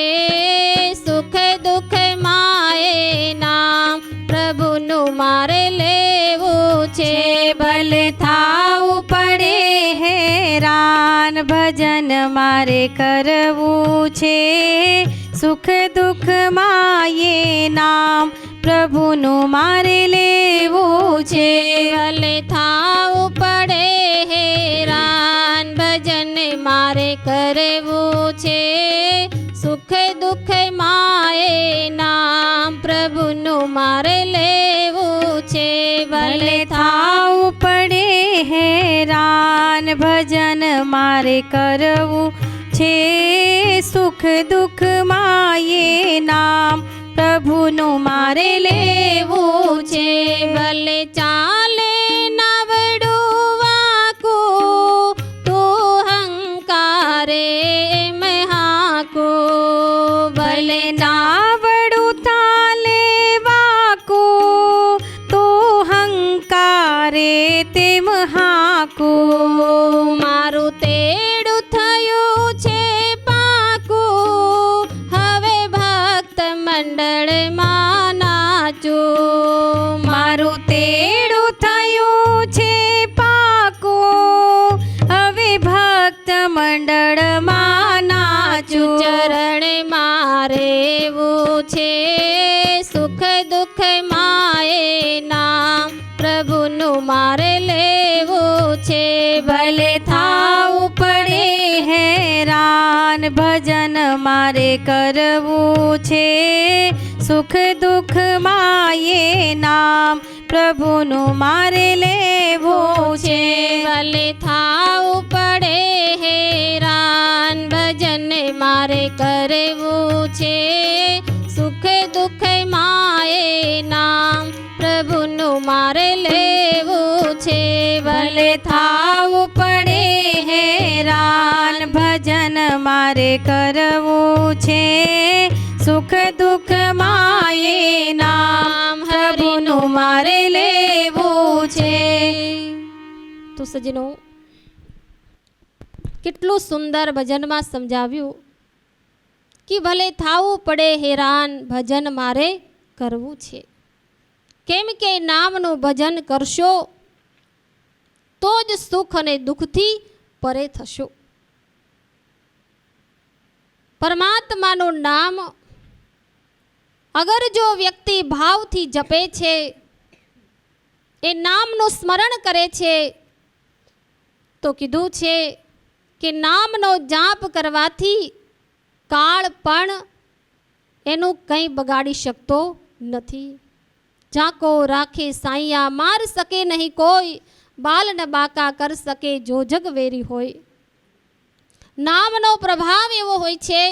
સુખ દુઃખ માએ નામ પ્રભુનું મારે લેવું છે. ભલે થાવું પડે હેરાન, ભજન મારે કરવું છે. સુખ દુઃખ માયે નામ પ્રભુનું મારે લેવું છે. ભલે થાવું પડે હેરાન, ભજન મારે કરવું છે. સુખ દુઃખ માએ નામ પ્રભુનું મારે લેવું છે. ભલે થાવું પડે હેરાન, ભજન મારે કરવું છે. સુખ દુઃખ માયે નામ પ્રભુનું મારે લેવું છે. ભલે ચાલે નવડું વાકું, તું હંકારે એમ હાકું. ભલે નાવડું તાલે વાકું, તો હંકારે તેમ હાકું. મારું તેડું થયું છે પાકું, હવે ભક્ત મંડળમાં નાચું. મારું તેડું થયું છે પાકું, હવે ભક્ત મંડળમાં નાચું. ચરણ મારેવું છે સુખ દુઃખ માએ નામ પ્રભુનું મારે લેવું છે. ભલે થાવું પડે હેરાન, ભજન મારે કરવું છે. સુખ દુઃખ માયે નામ પ્રભુનું મારે લેવું છે. ભલે થાવું પડે હેરાન, ભજન મારે કરવું છે. સુખ દુઃખ માએ નામ પ્રભુનું મારે લેવું છે. ભલે થાવું પડે હેરાન, ભજન મારે કરવું છે. સુખ દુઃખ માયે નામ પ્રભુનું મારે લેવું છે. તો સજ્જનો, કેટલું સુંદર ભજનમાં સમજાવ્યું કે ભલે થાવું પડે હેરાન, ભજન મારે કરવું છે. કેમ કે નામનું ભજન કરશો તો જ સુખ અને દુઃખથી પરે થશો. પરમાત્માનું નામ અગર જો વ્યક્તિ ભાવથી જપે છે, એ નામનું સ્મરણ કરે છે, તો કીધું છે કે નામનો જાપ કરવાથી કાળ પણ એનું કંઈ બગાડી શકતો નથી. જાકો રાખે સાઈયા, માર શકે નહીં કોઈ, બાલ ન બાકા કર શકે જો જગ વેરી હોય. નામનો પ્રભાવ એવો હોય છે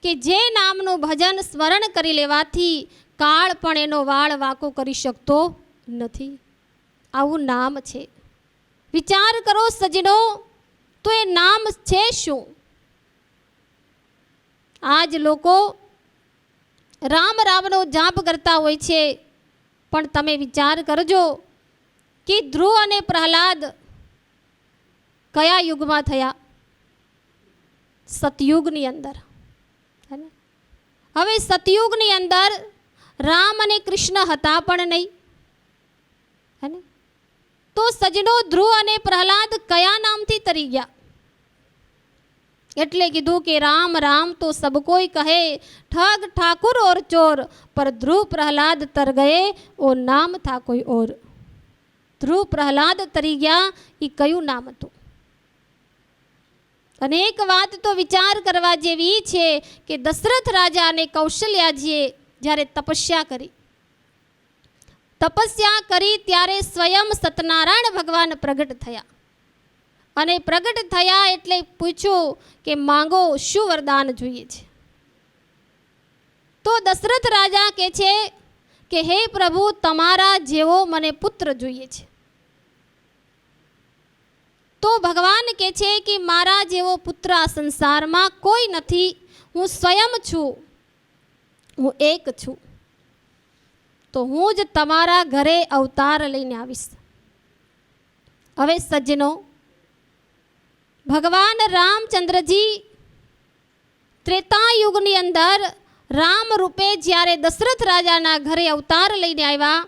કે જે નામનું ભજન સ્મરણ કરી લેવાથી કાળ પણ એનો વાળ વાકો કરી શકતો નથી. આવું નામ છે. વિચાર કરો સજ્જનો, તો એ નામ છે શું? આજ લોકો રામ રામનો જાપ કરતા હોય છે, પણ તમે વિચાર કરજો કે ધ્રુવ અને પ્રહલાદ કયા યુગમાં થયા? સતયુગની અંદર. હવે સતયુગની અંદર રામ અને કૃષ્ણ હતા પણ નહીં, હે ને? તો સજનો ધ્રુવ અને પ્રહલાદ કયા નામથી તરી ગયા? એટલે કીધું કે રામ રામ તો સબ કોઈ કહે, ઠગ ઠાकुर और चोर, पर ध्रुव प्रहलाद तर गए ओ नाम था कोई और. ધ્રુવ પ્રહલાદ તરી ગયા, એ કયું નામ હતું? અને એક વાત તો વિચાર કરવા જેવી છે કે દશરથ રાજા અને કૌશલ્યાજીએ જ્યારે તપસ્યા કરી ત્યારે સ્વયં સત્યનારાયણ ભગવાન પ્રગટ થયા અને પ્રગટ થયા એટલે પૂછ્યું કે માંગો, શું વરદાન જોઈએ છે? તો દશરથ રાજા કહે છે કે હે પ્રભુ, તમારા જેવો મને પુત્ર જોઈએ છે. તો ભગવાન કહે છે કે મારા જેવો પુત્ર આ સંસારમાં કોઈ નથી, હું સ્વયં છું, હું એક છું. તો હું જ તમારા ઘરે અવતાર લઈને આવીશ. હવે સજ્જનો, ભગવાન રામચંદ્રજી ત્રેતાયુગની અંદર રામ રૂપે જ્યારે દશરથ રાજાના ઘરે અવતાર લઈને આવ્યા,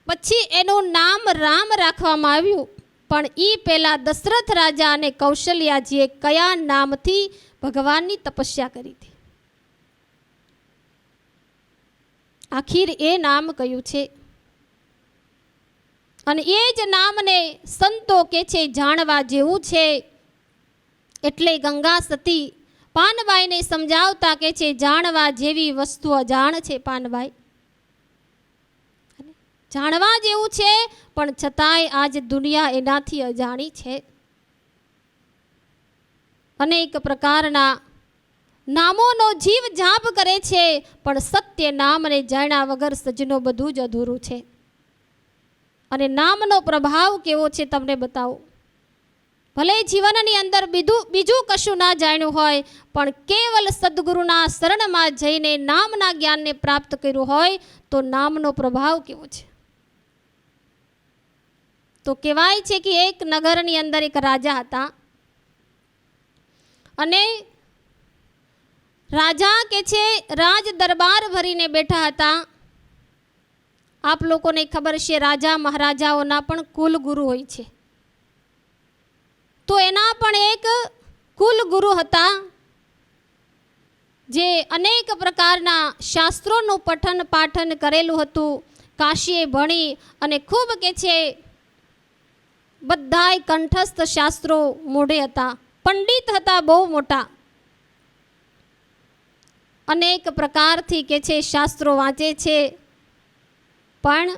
પછી એનું નામ રામ રાખવામાં આવ્યું. પણ એ પહેલાં દશરથ રાજા અને કૌશલ્યાજીએ કયા નામથી ભગવાનની તપસ્યા કરી હતી? આખીર એ નામ કયું છે? અને એ જ નામને સંતો કે છે જાણવા જેવું છે. એટલે ગંગા સતી પાનબાઈને સમજાવતા કે છે જાણવા જેવી વસ્તુ અજાણ છે પાનબાઈ. જાણવા જેવું છે, પણ છતાંય આજ દુનિયા એનાથી અજાણી છે. અનેક પ્રકારના નામોનો જીવ જાપ કરે છે, પણ સત્ય નામને જાણ્યા વગર સજ્જનો બધું જ અધૂરું છે. અને નામનો પ્રભાવ કેવો છે તમને બતાવું. ભલે જીવનની અંદર બીજું કશું ના જાણ્યું હોય, પણ કેવલ સદગુરુના શરણમાં જઈને નામના જ્ઞાનને પ્રાપ્ત કર્યું હોય તો નામનો પ્રભાવ કેવો છે. તો કહેવાય છે કે એક નગરની અંદર એક રાજા હતા, અને રાજા કે છે રાજ દરબાર ભરીને બેઠા હતા. આપ લોકોને ખબર છે રાજા મહારાજાઓના પણ કુલ ગુરુ હોય છે. તો એના પણ એક કુલ ગુરુ હતા, જે અનેક પ્રકારના શાસ્ત્રોનું પઠન પાઠન કરેલું હતું. કાશીએ ભણી અને ખૂબ કે છે બધાય કંઠસ્થ શાસ્ત્રો મોઢે હતા, પંડિત હતા બહુ મોટા. અનેક પ્રકારથી કે છે શાસ્ત્રો વાંચે છે, પણ